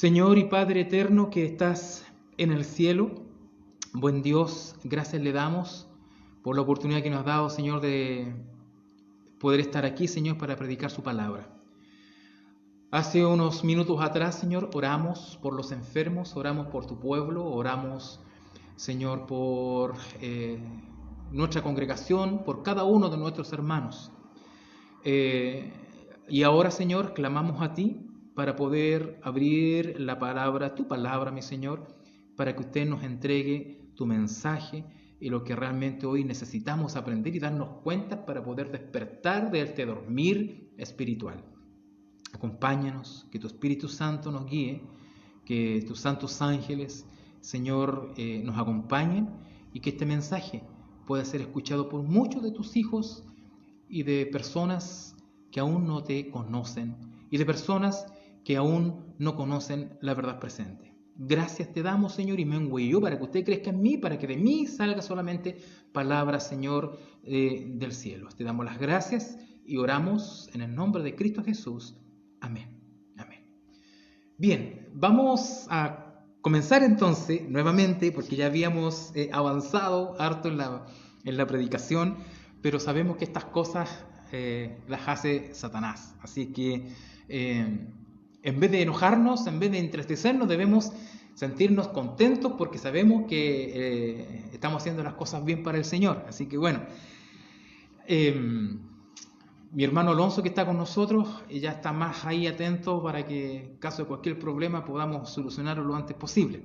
Señor y Padre eterno que estás en el cielo, buen Dios, gracias le damos por la oportunidad que nos has dado, Señor, de poder estar aquí, Señor, para predicar su palabra. Hace unos minutos atrás, Señor, oramos por los enfermos, oramos por tu pueblo, oramos, Señor, por nuestra congregación, por cada uno de nuestros hermanos. Y ahora, Señor, clamamos a ti para poder abrir la palabra, tu palabra, mi Señor, para que usted nos entregue tu mensaje y lo que realmente hoy necesitamos aprender y darnos cuenta para poder despertar de este dormir espiritual. Acompáñanos, que tu Espíritu Santo nos guíe, que tus santos ángeles, Señor, nos acompañen y que este mensaje pueda ser escuchado por muchos de tus hijos y de personas que aún no te conocen y de personas que aún no conocen la verdad presente. Gracias te damos, Señor, y me engüello para que usted crezca en mí, para que de mí salga solamente palabra, Señor, del cielo. Te damos las gracias y oramos en el nombre de Cristo Jesús. Amén. Amén. Bien, vamos a comenzar entonces nuevamente, porque ya habíamos avanzado harto en la predicación, pero sabemos que estas cosas las hace Satanás. Así que en vez de enojarnos, en vez de entristecernos, debemos sentirnos contentos porque sabemos que estamos haciendo las cosas bien para el Señor. Así que bueno, mi hermano Alonso, que está con nosotros, ya está más ahí atento para que en caso de cualquier problema podamos solucionarlo lo antes posible.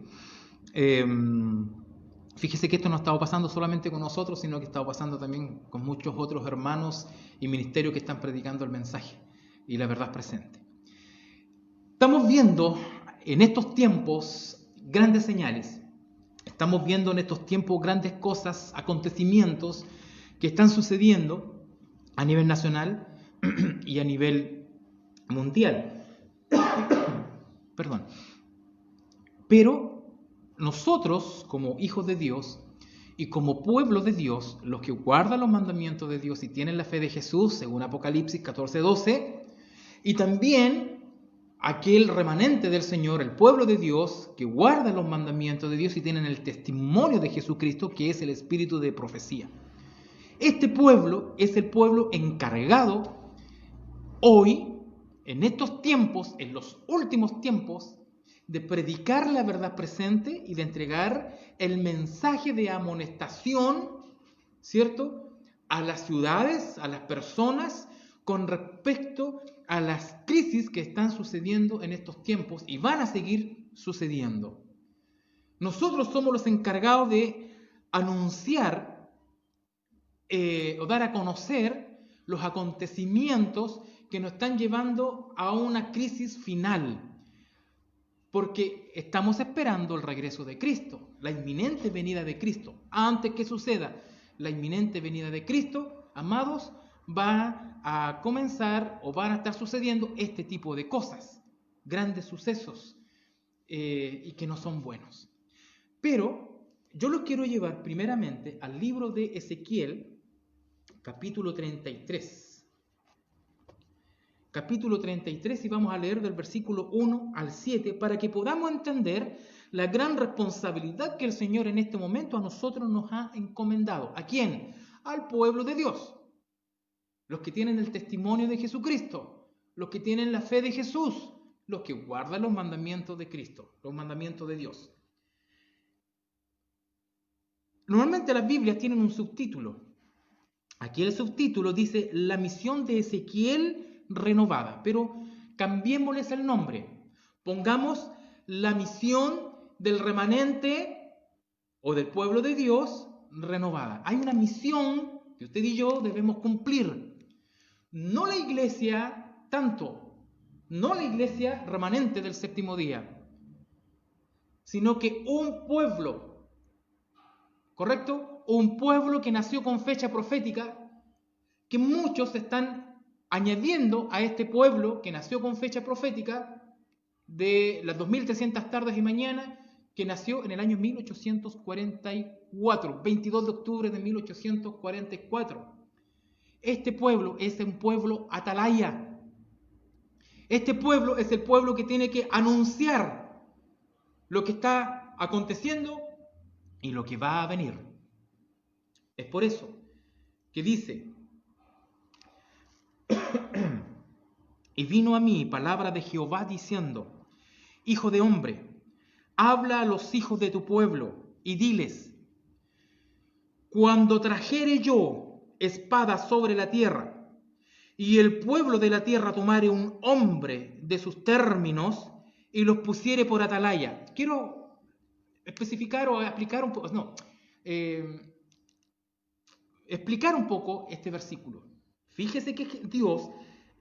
Fíjese que esto no ha estado pasando solamente con nosotros, sino que ha estado pasando también con muchos otros hermanos y ministerios que están predicando el mensaje y la verdad presente. Estamos viendo en estos tiempos grandes señales. Estamos viendo en estos tiempos grandes cosas, acontecimientos que están sucediendo a nivel nacional y a nivel mundial. Perdón. Pero nosotros, como hijos de Dios y como pueblo de Dios, los que guardan los mandamientos de Dios y tienen la fe de Jesús, según Apocalipsis 14:12, y también aquel remanente del Señor, el pueblo de Dios, que guarda los mandamientos de Dios y tienen el testimonio de Jesucristo, que es el espíritu de profecía. Este pueblo es el pueblo encargado hoy, en estos tiempos, en los últimos tiempos, de predicar la verdad presente y de entregar el mensaje de amonestación, ¿cierto?, a las ciudades, a las personas, con respecto a las crisis que están sucediendo en estos tiempos y van a seguir sucediendo. Nosotros somos los encargados de anunciar o dar a conocer los acontecimientos que nos están llevando a una crisis final, porque estamos esperando el regreso de Cristo, la inminente venida de Cristo. Antes que suceda la inminente venida de Cristo, amados, va a comenzar o van a estar sucediendo este tipo de cosas, grandes sucesos y que no son buenos. Pero yo los quiero llevar primeramente al libro de Ezequiel, capítulo 33. Capítulo 33, y vamos a leer del versículo 1 al 7 para que podamos entender la gran responsabilidad que el Señor en este momento a nosotros nos ha encomendado. ¿A quién? Al pueblo de Dios. Los que tienen el testimonio de Jesucristo, los que tienen la fe de Jesús, los que guardan los mandamientos de Cristo, los mandamientos de Dios. Normalmente las Biblias tienen un subtítulo. Aquí el subtítulo dice la misión de Ezequiel renovada, pero cambiémosles el nombre. Pongamos la misión del remanente o del pueblo de Dios renovada. Hay una misión que usted y yo debemos cumplir. No la iglesia tanto, no la iglesia remanente del séptimo día, sino que un pueblo, ¿correcto? Un pueblo que nació con fecha profética, que muchos están añadiendo a este pueblo que nació con fecha profética de las 2300 tardes y mañanas, que nació en el año 1844, 22 de octubre de 1844. Este pueblo es un pueblo atalaya. Este pueblo es el pueblo que tiene que anunciar lo que está aconteciendo y lo que va a venir. Es por eso que dice, y vino a mí palabra de Jehová diciendo, Hijo de hombre, habla a los hijos de tu pueblo y diles, cuando trajere yo espada sobre la tierra, y el pueblo de la tierra tomare un hombre de sus términos y los pusiere por atalaya. Quiero especificar o explicar un poco, explicar un poco este versículo. Fíjese que Dios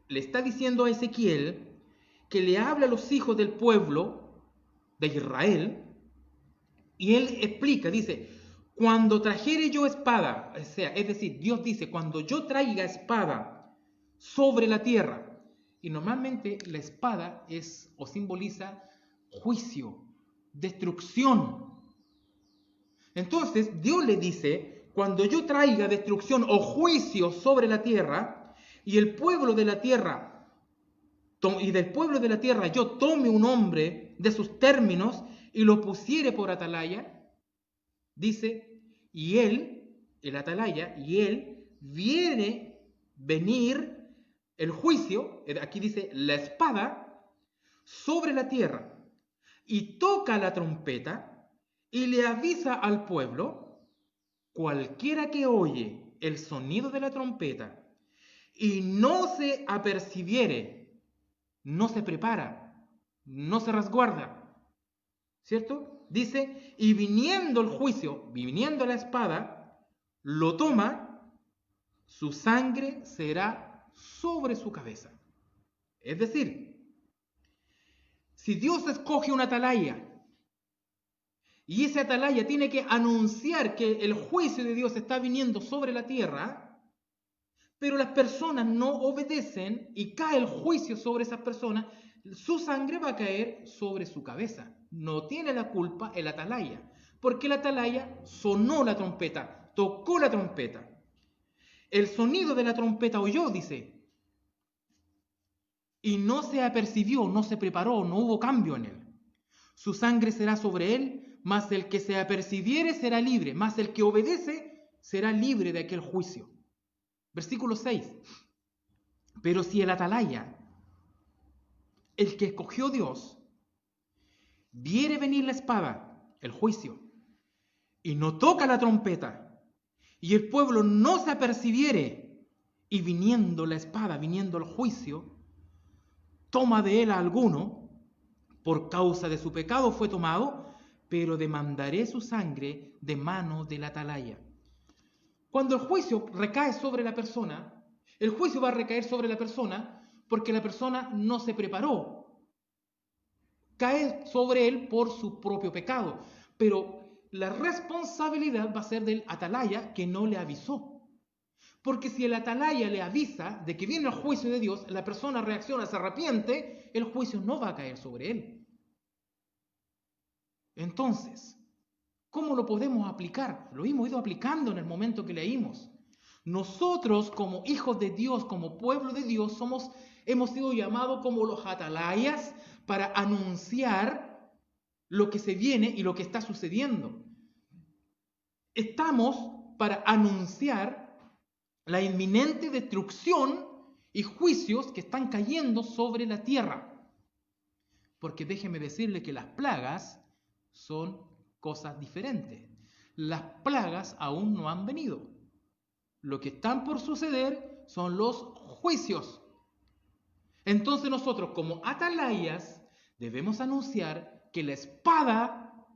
le está diciendo a Ezequiel que le habla a los hijos del pueblo de Israel y él explica, dice, cuando trajere yo espada, o sea, es decir, Dios dice, cuando yo traiga espada sobre la tierra, y normalmente la espada es o simboliza juicio, destrucción. Entonces Dios le dice, cuando yo traiga destrucción o juicio sobre la tierra, y el pueblo de la tierra y del pueblo de la tierra yo tome un hombre de sus términos y lo pusiere por atalaya, dice, y él, el atalaya, y él venir el juicio, aquí dice la espada, sobre la tierra, y toca la trompeta y le avisa al pueblo, cualquiera que oye el sonido de la trompeta y no se apercibiere, no se prepara, no se resguarda, ¿cierto? Dice, y viniendo el juicio, viniendo la espada, lo toma, su sangre será sobre su cabeza. Es decir, si Dios escoge una atalaya y ese atalaya tiene que anunciar que el juicio de Dios está viniendo sobre la tierra, pero las personas no obedecen y cae el juicio sobre esas personas, su sangre va a caer sobre su cabeza. No tiene la culpa el atalaya, porque el atalaya sonó la trompeta, tocó la trompeta. El sonido de la trompeta oyó, dice, y no se apercibió, no se preparó, no hubo cambio en él. Su sangre será sobre él, mas el que se apercibiere será libre, mas el que obedece será libre de aquel juicio. Versículo 6. Pero si el atalaya, el que escogió Dios, viere venir la espada, el juicio, y no toca la trompeta, y el pueblo no se apercibiere, y viniendo la espada, viniendo el juicio, toma de él a alguno, por causa de su pecado fue tomado, pero demandaré su sangre de mano del atalaya. Cuando el juicio recae sobre la persona, el juicio va a recaer sobre la persona porque la persona no se preparó. Cae sobre él por su propio pecado, pero la responsabilidad va a ser del atalaya que no le avisó. Porque si el atalaya le avisa de que viene el juicio de Dios, la persona reacciona, se arrepiente, el juicio no va a caer sobre él. Entonces, ¿cómo lo podemos aplicar? Lo hemos ido aplicando en el momento que leímos. Nosotros como hijos de Dios, como pueblo de Dios, hemos sido llamados como los atalayas para anunciar lo que se viene y lo que está sucediendo. Estamos para anunciar la inminente destrucción y juicios que están cayendo sobre la tierra. Porque déjeme decirle que las plagas son cosas diferentes. Las plagas aún no han venido. Lo que están por suceder son los juicios. Entonces nosotros como atalayas debemos anunciar que la espada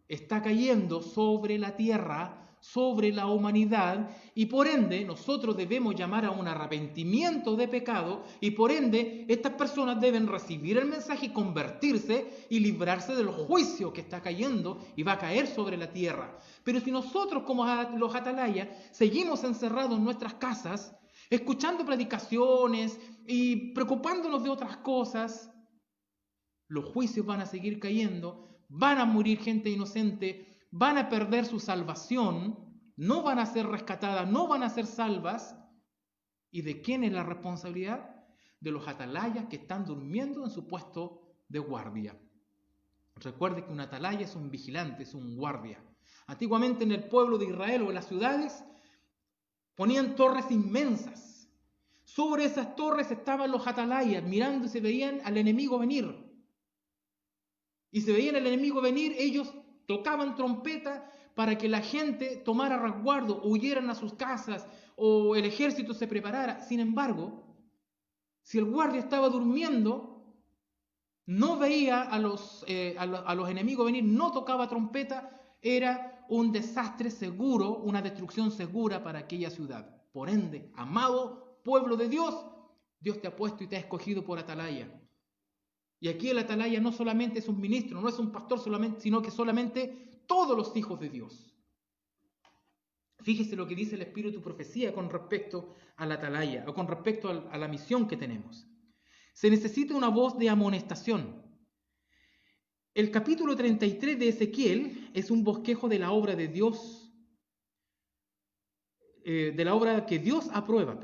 está cayendo sobre la tierra, sobre la humanidad, y por ende nosotros debemos llamar a un arrepentimiento de pecado, y por ende estas personas deben recibir el mensaje y convertirse y librarse del juicio que está cayendo y va a caer sobre la tierra. Pero si nosotros como los atalayas seguimos encerrados en nuestras casas, escuchando predicaciones y preocupándonos de otras cosas, los juicios van a seguir cayendo, van a morir gente inocente, van a perder su salvación, no van a ser rescatadas, no van a ser salvas. ¿Y de quién es la responsabilidad? De los atalayas que están durmiendo en su puesto de guardia. Recuerde que un atalaya es un vigilante, es un guardia. Antiguamente en el pueblo de Israel o en las ciudades ponían torres inmensas. Sobre esas torres estaban los atalayas mirando y se veían al enemigo venir. Y se veían al enemigo venir, ellos tocaban trompeta para que la gente tomara resguardo, huyeran a sus casas o el ejército se preparara. Sin embargo, si el guardia estaba durmiendo, no veía a los enemigos venir, no tocaba trompeta, era un desastre seguro, una destrucción segura para aquella ciudad. Por ende, amado pueblo de Dios, Dios te ha puesto y te ha escogido por atalaya. Y aquí el atalaya no solamente es un ministro, no es un pastor solamente, sino que solamente todos los hijos de Dios. Fíjese lo que dice el Espíritu Profecía con respecto al atalaya o con respecto a la misión que tenemos. Se necesita una voz de amonestación. El capítulo 33 de Ezequiel es un bosquejo de la obra de Dios, de la obra que Dios aprueba,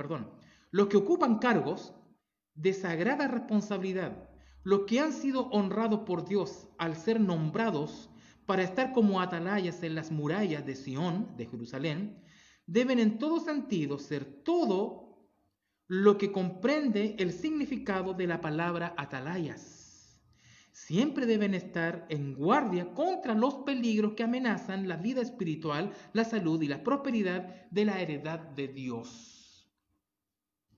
Los que ocupan cargos de sagrada responsabilidad, los que han sido honrados por Dios al ser nombrados para estar como atalayas en las murallas de Sión, de Jerusalén, deben en todo sentido ser todo lo que comprende el significado de la palabra atalayas. Siempre deben estar en guardia contra los peligros que amenazan la vida espiritual, la salud y la prosperidad de la heredad de Dios.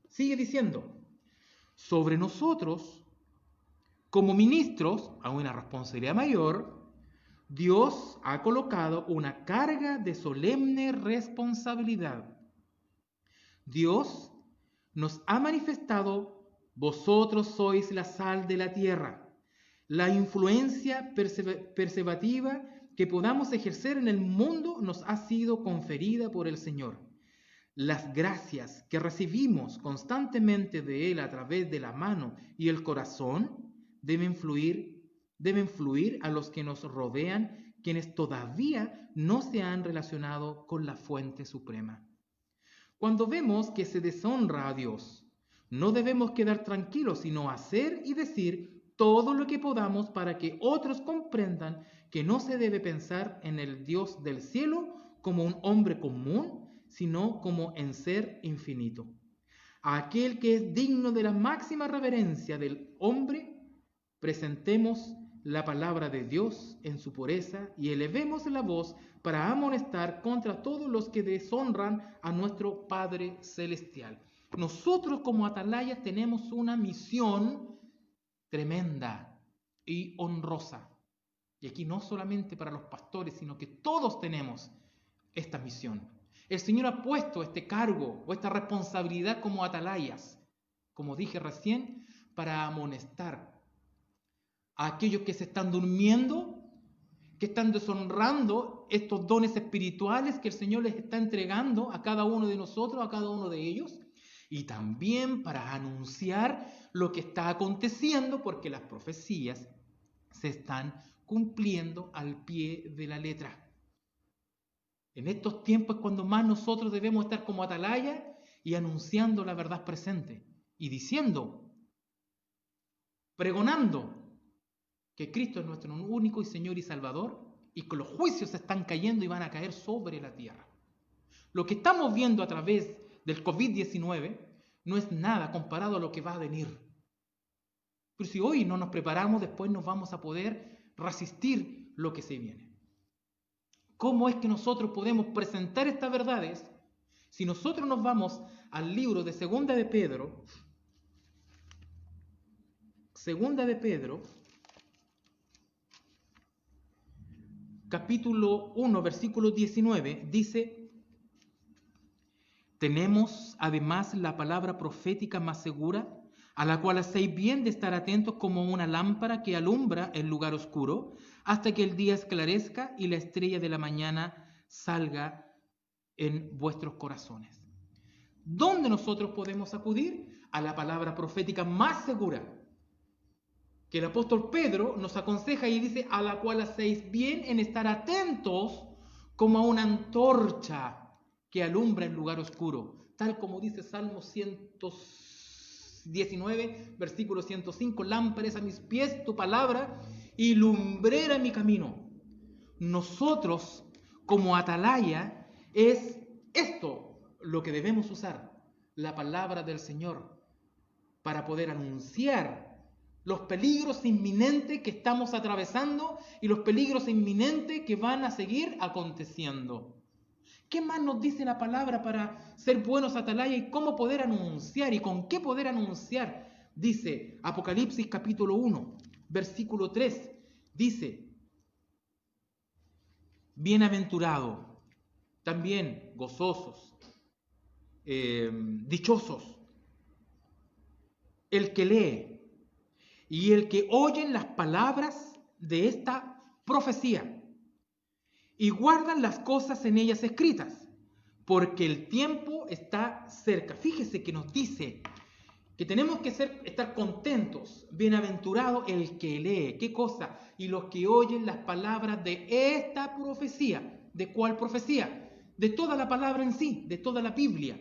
Sigue diciendo, sobre nosotros, como ministros, a una responsabilidad mayor, Dios ha colocado una carga de solemne responsabilidad. Dios nos ha manifestado, vosotros sois la sal de la tierra. La influencia perceptiva que podamos ejercer en el mundo nos ha sido conferida por el Señor. Las gracias que recibimos constantemente de Él a través de la mano y el corazón deben fluir a los que nos rodean, quienes todavía no se han relacionado con la fuente suprema. Cuando vemos que se deshonra a Dios, no debemos quedar tranquilos, sino hacer y decir todo lo que podamos para que otros comprendan que no se debe pensar en el Dios del cielo como un hombre común, sino como en ser infinito. A aquel que es digno de la máxima reverencia del hombre, presentemos la palabra de Dios en su pureza y elevemos la voz para amonestar contra todos los que deshonran a nuestro Padre Celestial. Nosotros como atalayas tenemos una misión tremenda y honrosa. Y aquí no solamente para los pastores, sino que todos tenemos esta misión. El Señor ha puesto este cargo o esta responsabilidad como atalayas, como dije recién, para amonestar a aquellos que se están durmiendo, que están deshonrando estos dones espirituales que el Señor les está entregando a cada uno de nosotros, a cada uno de ellos, y también para anunciar lo que está aconteciendo, porque las profecías se están cumpliendo al pie de la letra. En estos tiempos es cuando más nosotros debemos estar como atalaya y anunciando la verdad presente y diciendo, pregonando que Cristo es nuestro único y Señor y Salvador y que los juicios están cayendo y van a caer sobre la tierra. Lo que estamos viendo a través del COVID-19 no es nada comparado a lo que va a venir. Pero si hoy no nos preparamos, después nos vamos a poder resistir lo que se viene. ¿Cómo es que nosotros podemos presentar estas verdades? Si nosotros nos vamos al libro de Segunda de Pedro, capítulo 1, versículo 19, dice, tenemos además la palabra profética más segura, a la cual hacéis bien de estar atentos como una lámpara que alumbra el lugar oscuro, hasta que el día esclarezca y la estrella de la mañana salga en vuestros corazones. ¿Dónde nosotros podemos acudir? A la palabra profética más segura, que el apóstol Pedro nos aconseja y dice, a la cual hacéis bien en estar atentos como a una antorcha que alumbra el lugar oscuro, tal como dice Salmo 105, 19, versículo 105, lámpara es a mis pies tu palabra y lumbrera mi camino. Nosotros, como atalaya, es esto lo que debemos usar, la palabra del Señor, para poder anunciar los peligros inminentes que estamos atravesando y los peligros inminentes que van a seguir aconteciendo. ¿Qué más nos dice la palabra para ser buenos atalaya y cómo poder anunciar y con qué poder anunciar? Dice Apocalipsis capítulo 1, versículo 3, dice: bienaventurado, también gozosos, dichosos, el que lee y el que oyen las palabras de esta profecía y guardan las cosas en ellas escritas, porque el tiempo está cerca. Fíjese que nos dice que tenemos que estar contentos, bienaventurado el que lee. ¿Qué cosa? Y los que oyen las palabras de esta profecía. ¿De cuál profecía? De toda la palabra en sí, de toda la Biblia.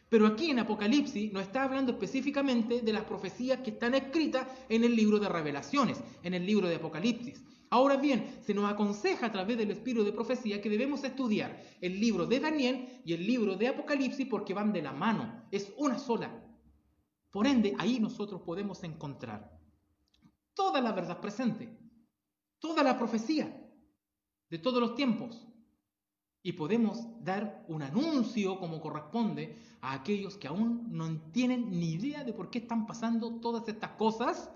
Pero aquí en Apocalipsis nos está hablando específicamente de las profecías que están escritas en el libro de Revelaciones, en el libro de Apocalipsis. Ahora bien, se nos aconseja a través del espíritu de profecía que debemos estudiar el libro de Daniel y el libro de Apocalipsis porque van de la mano, es una sola. Por ende, ahí nosotros podemos encontrar toda la verdad presente, toda la profecía de todos los tiempos. Y podemos dar un anuncio como corresponde a aquellos que aún no tienen ni idea de por qué están pasando todas estas cosas.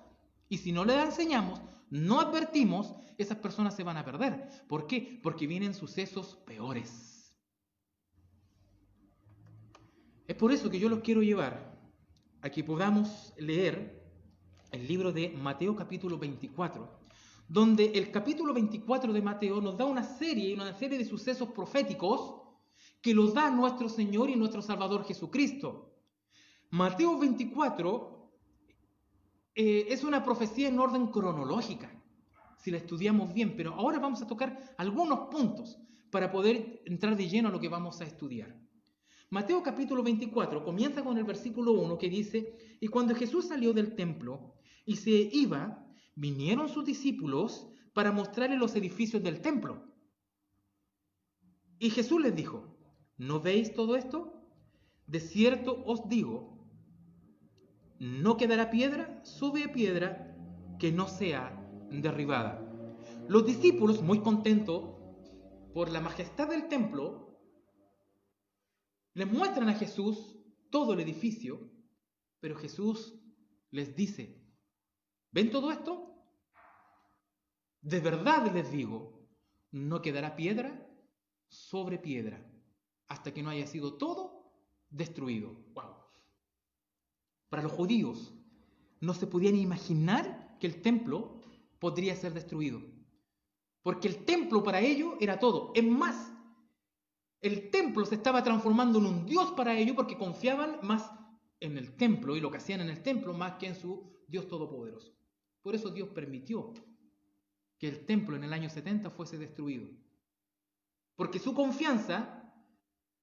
Y si no les enseñamos, no advertimos, esas personas se van a perder. ¿Por qué? Porque vienen sucesos peores. Es por eso que yo los quiero llevar a que podamos leer el libro de Mateo capítulo 24, donde el capítulo 24 de Mateo nos da una serie de sucesos proféticos que los da nuestro Señor y nuestro Salvador Jesucristo. Mateo 24 es una profecía en orden cronológica, si la estudiamos bien, pero ahora vamos a tocar algunos puntos para poder entrar de lleno a lo que vamos a estudiar. Mateo capítulo 24 comienza con el versículo 1 que dice: y cuando Jesús salió del templo y se iba, vinieron sus discípulos para mostrarle los edificios del templo. Y Jesús les dijo: ¿no veis todo esto? De cierto os digo, no quedará piedra sobre piedra que no sea derribada. Los discípulos, muy contentos por la majestad del templo, les muestran a Jesús todo el edificio, pero Jesús les dice: ¿ven todo esto? De verdad les digo, no quedará piedra sobre piedra hasta que no haya sido todo destruido. ¡Wow! Para los judíos no se podían imaginar que el templo podría ser destruido, porque el templo para ellos era todo. Es más, el templo se estaba transformando en un Dios para ellos porque confiaban más en el templo y lo que hacían en el templo más que en su Dios todopoderoso. Por eso Dios permitió que el templo en el año 70 fuese destruido. Porque su confianza,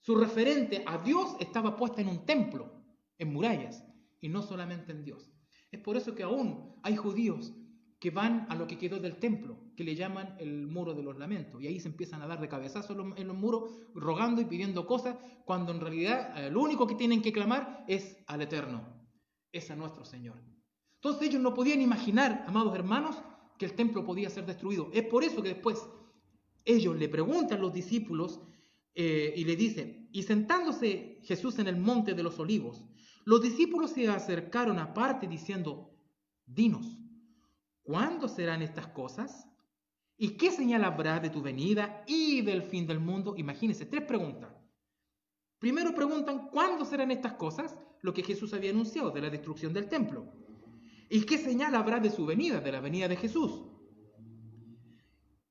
su referente a Dios estaba puesta en un templo, en murallas, y no solamente en Dios. Es por eso que aún hay judíos que van a lo que quedó del templo, que le llaman el muro de los lamentos, y ahí se empiezan a dar de cabezazos en los muros, rogando y pidiendo cosas, cuando en realidad lo único que tienen que clamar es al Eterno, es a nuestro Señor. Entonces ellos no podían imaginar, amados hermanos, que el templo podía ser destruido. Es por eso que después ellos le preguntan a los discípulos y le dicen: y sentándose Jesús en el monte de los olivos, los discípulos se acercaron aparte diciendo: dinos, ¿cuándo serán estas cosas? ¿Y qué señal habrá de tu venida y del fin del mundo? Imagínense, 3 preguntas. Primero preguntan: ¿cuándo serán estas cosas? Lo que Jesús había anunciado de la destrucción del templo. ¿Y qué señal habrá de su venida, de la venida de Jesús?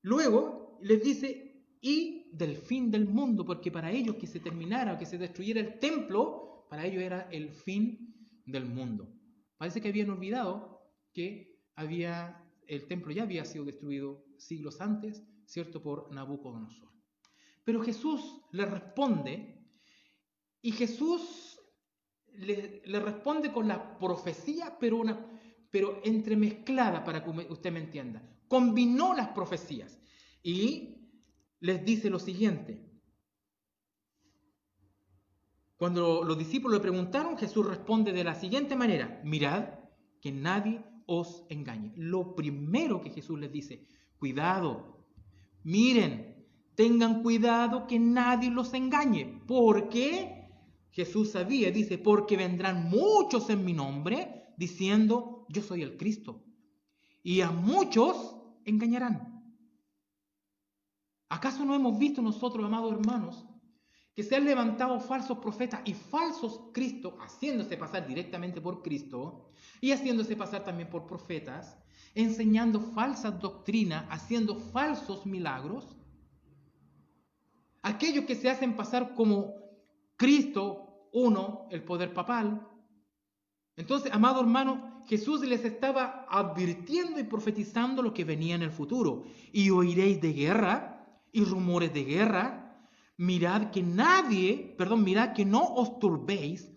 Luego les dice: y del fin del mundo, porque para ellos que se terminara, que se destruyera el templo, para ellos era el fin del mundo. Parece que habían olvidado que el templo ya había sido destruido siglos antes, ¿cierto?, por Nabucodonosor. Pero Jesús les responde, y Jesús le responde con la profecía, pero entremezclada para que usted me entienda. Combinó las profecías y les dice lo siguiente. Cuando los discípulos le preguntaron, Jesús responde de la siguiente manera: mirad que nadie os engañe. Lo primero que Jesús les dice: cuidado, miren, tengan cuidado que nadie los engañe, porque Jesús sabía, dice, porque vendrán muchos en mi nombre diciendo, yo soy el Cristo, y a muchos engañarán. ¿Acaso no hemos visto nosotros, amados hermanos, que se han levantado falsos profetas y falsos Cristos, haciéndose pasar directamente por Cristo y haciéndose pasar también por profetas, enseñando falsas doctrinas, haciendo falsos milagros? Aquellos que se hacen pasar como Cristo, uno, el poder papal. Entonces, amado hermano, Jesús les estaba advirtiendo y profetizando lo que venía en el futuro. Y oiréis de guerra y rumores de guerra. Mirad que mirad que no os turbéis,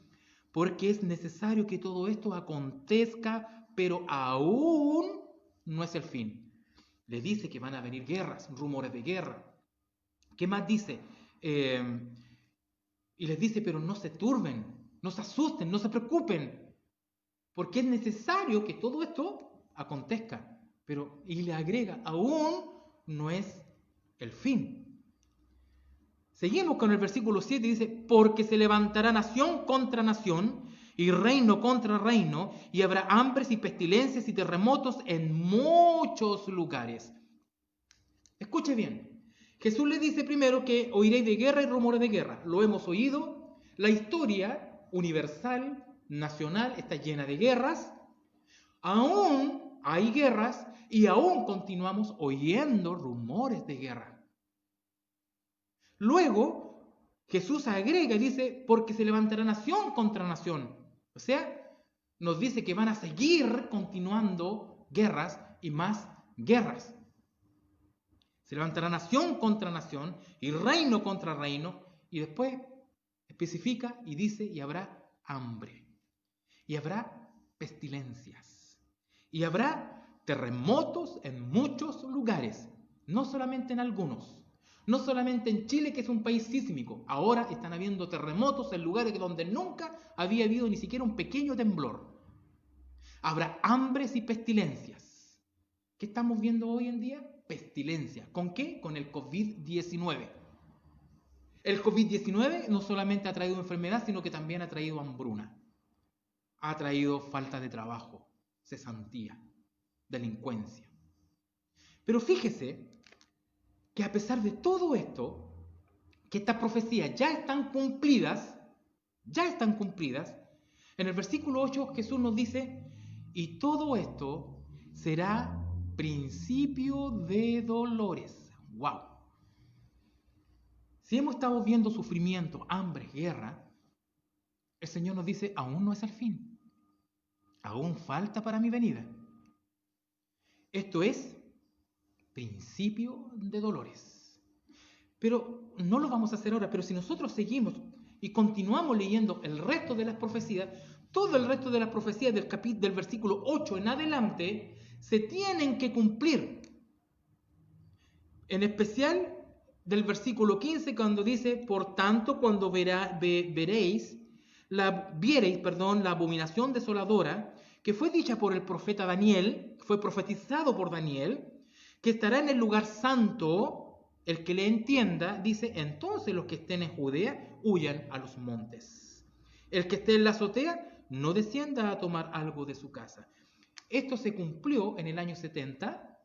porque es necesario que todo esto acontezca, pero aún no es el fin. Le dice que van a venir guerras, rumores de guerra. ¿Qué más dice? Y les dice, pero no se turben, no se asusten, no se preocupen, porque es necesario que todo esto acontezca. Y le agrega, aún no es el fin. Seguimos con el versículo 7 y dice, porque se levantará nación contra nación y reino contra reino, y habrá hambres y pestilencias y terremotos en muchos lugares. Escuche bien. Jesús le dice primero que oiréis de guerra y rumores de guerra. Lo hemos oído. La historia universal, nacional, está llena de guerras. Aún hay guerras y aún continuamos oyendo rumores de guerra. Luego, Jesús agrega y dice, porque se levantará nación contra nación. O sea, nos dice que van a seguir continuando guerras y más guerras. Se levantará nación contra nación y reino contra reino. Y después especifica y dice, y habrá hambre. Y habrá pestilencias. Y habrá terremotos en muchos lugares. No solamente en algunos. No solamente en Chile, que es un país sísmico. Ahora están habiendo terremotos en lugares donde nunca había habido ni siquiera un pequeño temblor. Habrá hambres y pestilencias. ¿Qué estamos viendo hoy en día? Pestilencia. ¿Con qué? Con el COVID-19. El COVID-19 no solamente ha traído enfermedad, sino que también ha traído hambruna. Ha traído falta de trabajo, cesantía, delincuencia. Pero fíjese que a pesar de todo esto, que estas profecías ya están cumplidas, en el versículo 8 Jesús nos dice, y todo esto será principio de dolores. ¡Wow! Si hemos estado viendo sufrimiento, hambre, guerra, el Señor nos dice, aún no es el fin. Aún falta para mi venida. Esto es principio de dolores. Pero no lo vamos a hacer ahora, pero si nosotros seguimos y continuamos leyendo el resto de las profecías, todo el resto de las profecías del versículo 8 en adelante se tienen que cumplir. En especial del versículo 15, cuando dice, por tanto, cuando viereis la abominación desoladora, que fue dicha por el profeta Daniel, fue profetizado por Daniel, que estará en el lugar santo, el que le entienda, dice, entonces los que estén en Judea huyan a los montes. El que esté en la azotea no descienda a tomar algo de su casa. Esto se cumplió en el año 70,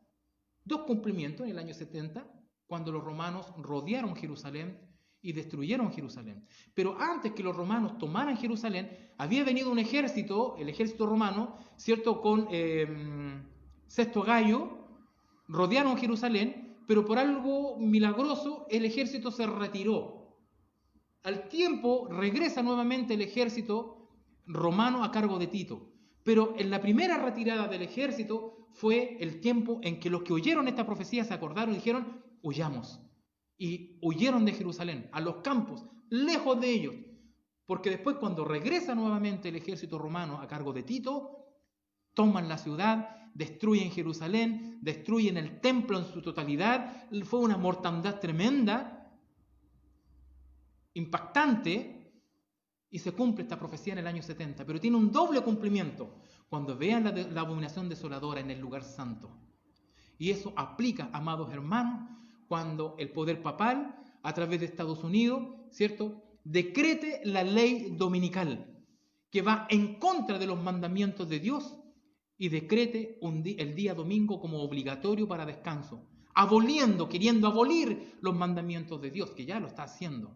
dos cumplimientos en el año 70, cuando los romanos rodearon Jerusalén y destruyeron Jerusalén. Pero antes que los romanos tomaran Jerusalén, había venido un ejército, el ejército romano, ¿cierto?, con Sexto Gallo, rodearon Jerusalén, pero por algo milagroso el ejército se retiró. Al tiempo regresa nuevamente el ejército romano a cargo de Tito. Pero en la primera retirada del ejército fue el tiempo en que los que oyeron esta profecía se acordaron y dijeron, huyamos. Y huyeron de Jerusalén, a los campos, lejos de ellos. Porque después, cuando regresa nuevamente el ejército romano a cargo de Tito, toman la ciudad, destruyen Jerusalén, destruyen el templo en su totalidad. Fue una mortandad tremenda, impactante, y se cumple esta profecía en el año 70. Pero tiene un doble cumplimiento cuando vean la abominación desoladora en el lugar santo. Y eso aplica, amados hermanos, cuando el poder papal, a través de Estados Unidos, ¿cierto?, decrete la ley dominical, que va en contra de los mandamientos de Dios, y decrete el día domingo como obligatorio para descanso, queriendo abolir los mandamientos de Dios, que ya lo está haciendo.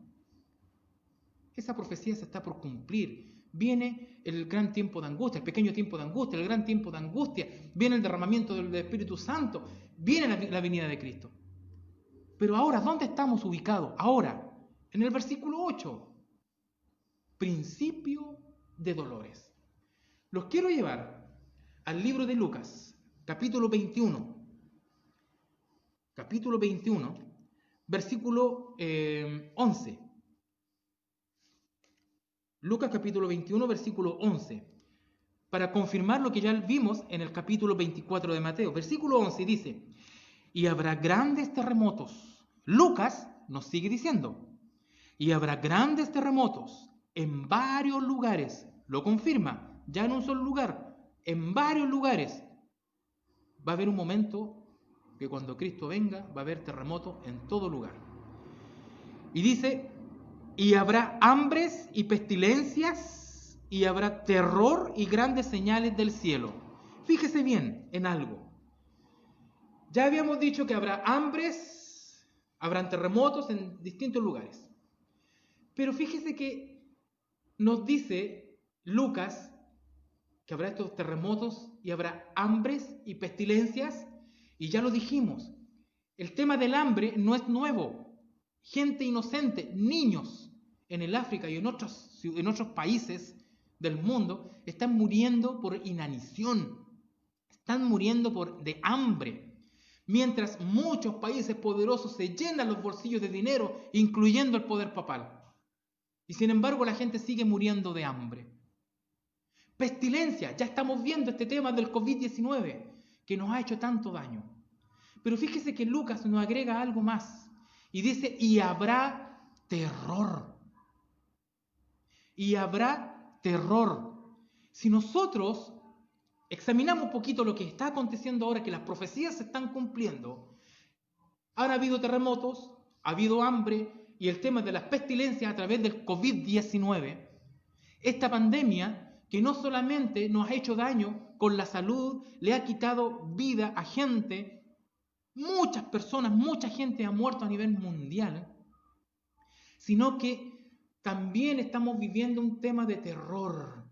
Esa profecía se está por cumplir. Viene el gran tiempo de angustia, el pequeño tiempo de angustia, el gran tiempo de angustia. Viene el derramamiento del Espíritu Santo. Viene la venida de Cristo. Pero ahora, ¿dónde estamos ubicados? Ahora, en el versículo 8. Principio de dolores. Los quiero llevar al libro de Lucas, capítulo 21. Capítulo 21, versículo 11. Lucas capítulo 21, versículo 11, para confirmar lo que ya vimos en el capítulo 24 de Mateo. Versículo 11 dice, y habrá grandes terremotos. Lucas nos sigue diciendo, y habrá grandes terremotos en varios lugares. Lo confirma, ya en un solo lugar, en varios lugares. Va a haber un momento que cuando Cristo venga va a haber terremotos en todo lugar. Y dice, y habrá hambres y pestilencias, y habrá terror y grandes señales del cielo. Fíjese bien en algo. Ya habíamos dicho que habrá hambres, habrán terremotos en distintos lugares. Pero fíjese que nos dice Lucas que habrá estos terremotos y habrá hambres y pestilencias, y ya lo dijimos. El tema del hambre no es nuevo. Gente inocente, niños en el África y en otros países del mundo están muriendo por inanición, están muriendo de hambre, mientras muchos países poderosos se llenan los bolsillos de dinero, incluyendo el poder papal. Y sin embargo la gente sigue muriendo de hambre. Pestilencia, ya estamos viendo este tema del COVID-19 que nos ha hecho tanto daño. Pero fíjese que Lucas nos agrega algo más. Y dice, y habrá terror. Y habrá terror. Si nosotros examinamos un poquito lo que está aconteciendo ahora, que las profecías se están cumpliendo, han habido terremotos, ha habido hambre, y el tema de las pestilencias a través del COVID-19, esta pandemia que no solamente nos ha hecho daño con la salud, le ha quitado vida a gente. Muchas personas, mucha gente ha muerto a nivel mundial, sino que también estamos viviendo un tema de terror,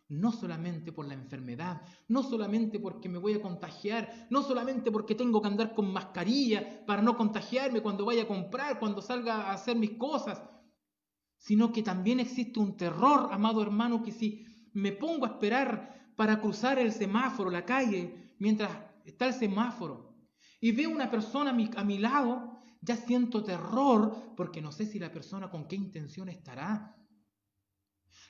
no solamente por la enfermedad, no solamente porque me voy a contagiar, no solamente porque tengo que andar con mascarilla para no contagiarme cuando vaya a comprar, cuando salga a hacer mis cosas, sino que también existe un terror, amado hermano, que si me pongo a esperar para cruzar el semáforo, la calle, mientras está el semáforo, y veo una persona a mi lado, ya siento terror porque no sé si la persona con qué intención estará.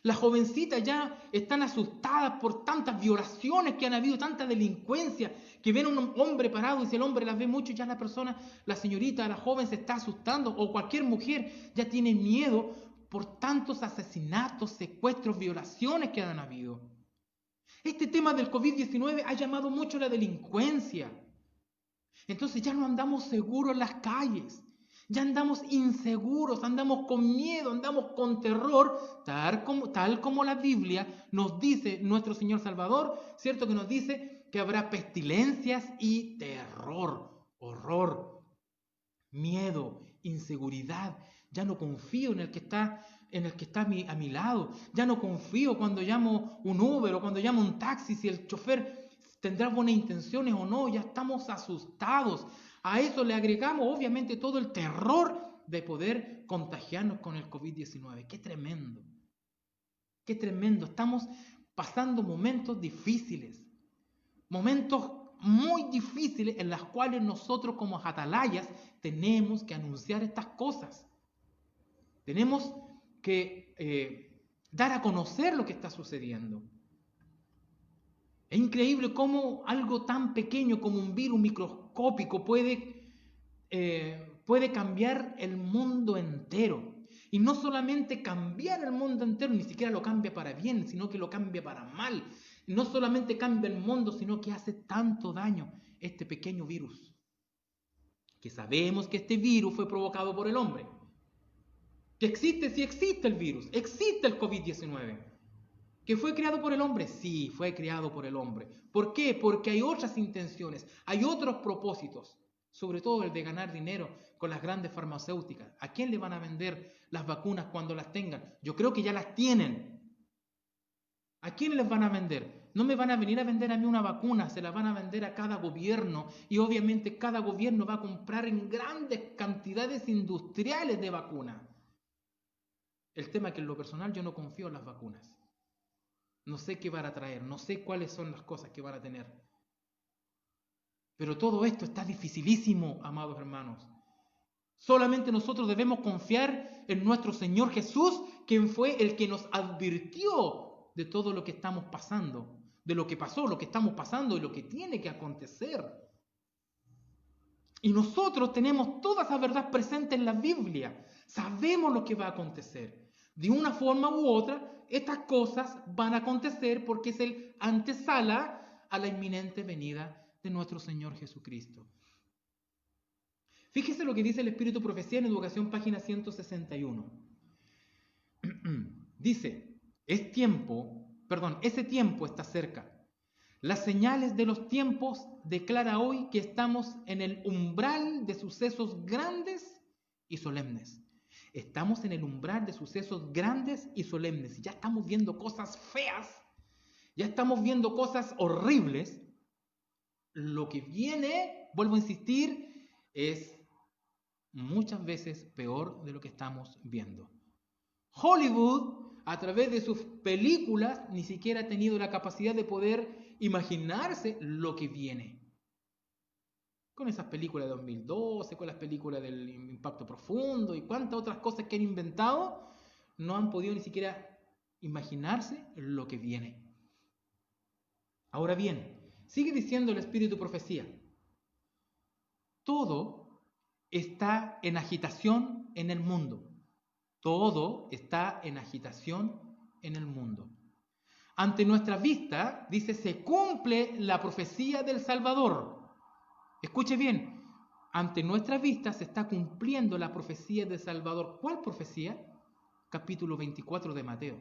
Las jovencitas ya están asustadas por tantas violaciones que han habido, tanta delincuencia, que ven a un hombre parado y si el hombre las ve mucho, ya la persona, la señorita, la joven se está asustando, o cualquier mujer ya tiene miedo por tantos asesinatos, secuestros, violaciones que han habido. Este tema del COVID-19 ha llamado mucho la delincuencia. Entonces ya no andamos seguros en las calles, ya andamos inseguros, andamos con miedo, andamos con terror, tal como la Biblia nos dice, nuestro Señor Salvador, ¿cierto? Que nos dice que habrá pestilencias y terror, horror, miedo, inseguridad. Ya no confío en el que está a mi lado, ya no confío cuando llamo un Uber o cuando llamo un taxi, si el chofer tendrá buenas intenciones o no, ya estamos asustados. A eso le agregamos obviamente todo el terror de poder contagiarnos con el COVID-19. ¡Qué tremendo! ¡Qué tremendo! Estamos pasando momentos difíciles, momentos muy difíciles en los cuales nosotros como atalayas tenemos que anunciar estas cosas. Tenemos que dar a conocer lo que está sucediendo. Es increíble cómo algo tan pequeño como un virus microscópico puede cambiar el mundo entero. Y no solamente cambiar el mundo entero, ni siquiera lo cambia para bien, sino que lo cambia para mal. No solamente cambia el mundo, sino que hace tanto daño este pequeño virus. Que sabemos que este virus fue provocado por el hombre. Que existe, sí existe el virus, existe el COVID-19. ¿Que fue creado por el hombre? Sí, fue creado por el hombre. ¿Por qué? Porque hay otras intenciones, hay otros propósitos, sobre todo el de ganar dinero con las grandes farmacéuticas. ¿A quién le van a vender las vacunas cuando las tengan? Yo creo que ya las tienen. ¿A quién les van a vender? No me van a venir a vender a mí una vacuna, se la van a vender a cada gobierno y obviamente cada gobierno va a comprar en grandes cantidades industriales de vacunas. El tema es que en lo personal yo no confío en las vacunas. No sé qué van a traer, no sé cuáles son las cosas que van a tener. Pero todo esto está dificilísimo, amados hermanos. Solamente nosotros debemos confiar en nuestro Señor Jesús, quien fue el que nos advirtió de todo lo que estamos pasando, de lo que pasó, lo que estamos pasando y lo que tiene que acontecer. Y nosotros tenemos toda esa verdad presente en la Biblia. Sabemos lo que va a acontecer. De una forma u otra, estas cosas van a acontecer porque es el antesala a la inminente venida de nuestro Señor Jesucristo. Fíjese lo que dice el Espíritu Profecía en Educación, página 161. Dice, ese tiempo está cerca. Las señales de los tiempos declara hoy que estamos en el umbral de sucesos grandes y solemnes. Estamos en el umbral de sucesos grandes y solemnes. Ya estamos viendo cosas feas. Ya estamos viendo cosas horribles. Lo que viene, vuelvo a insistir, es muchas veces peor de lo que estamos viendo. Hollywood, a través de sus películas, ni siquiera ha tenido la capacidad de poder imaginarse lo que viene. Con esas películas de 2012, con las películas del Impacto Profundo y cuántas otras cosas que han inventado, no han podido ni siquiera imaginarse lo que viene. Ahora bien, sigue diciendo el Espíritu Profecía. Todo está en agitación en el mundo. Todo está en agitación en el mundo. Ante nuestra vista, dice, se cumple la profecía del Salvador. Escuche bien, ante nuestra vista se está cumpliendo la profecía del Salvador. ¿Cuál profecía? Capítulo 24 de Mateo.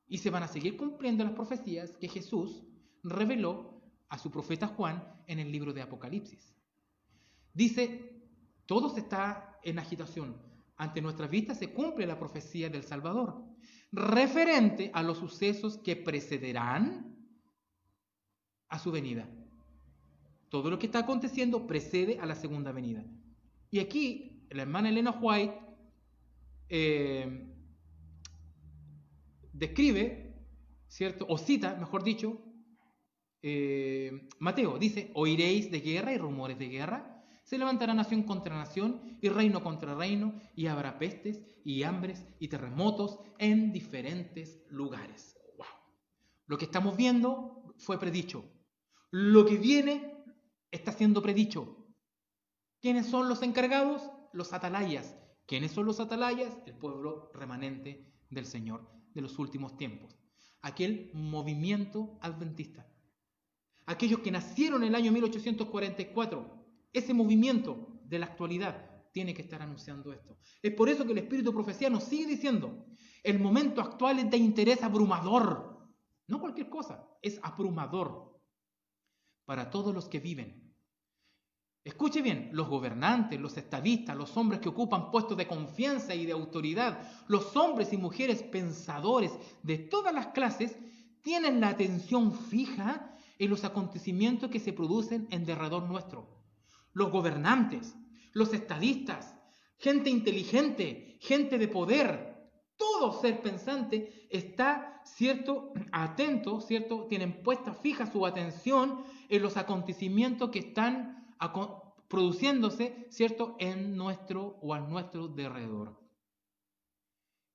Y se van a seguir cumpliendo las profecías que Jesús reveló a su profeta Juan en el libro de Apocalipsis. Dice, todo está en agitación. Ante nuestra vista se cumple la profecía del Salvador, referente a los sucesos que precederán a su venida. Todo lo que está aconteciendo precede a la segunda venida. Y aquí, la hermana Elena White describe, ¿cierto? O cita, mejor dicho, Mateo, dice, oiréis de guerra y rumores de guerra, se levantará nación contra nación y reino contra reino, y habrá pestes y hambres y terremotos en diferentes lugares. ¡Wow! Lo que estamos viendo fue predicho. Lo que viene está siendo predicho. ¿Quiénes son los encargados? Los atalayas. ¿Quiénes son los atalayas? El pueblo remanente del Señor de los últimos tiempos. Aquel movimiento adventista. Aquellos que nacieron en el año 1844. Ese movimiento de la actualidad tiene que estar anunciando esto. Es por eso que el Espíritu Profecía nos sigue diciendo, el momento actual es de interés abrumador. No cualquier cosa, es abrumador para todos los que viven. Escuche bien, los gobernantes, los estadistas, los hombres que ocupan puestos de confianza y de autoridad, los hombres y mujeres pensadores de todas las clases, tienen la atención fija en los acontecimientos que se producen en derredor nuestro. Los gobernantes, los estadistas, gente inteligente, gente de poder, todo ser pensante está, ¿cierto?, atento, ¿cierto?, tienen puesta fija su atención en los acontecimientos que están produciéndose, ¿cierto?, en nuestro o a nuestro derredor.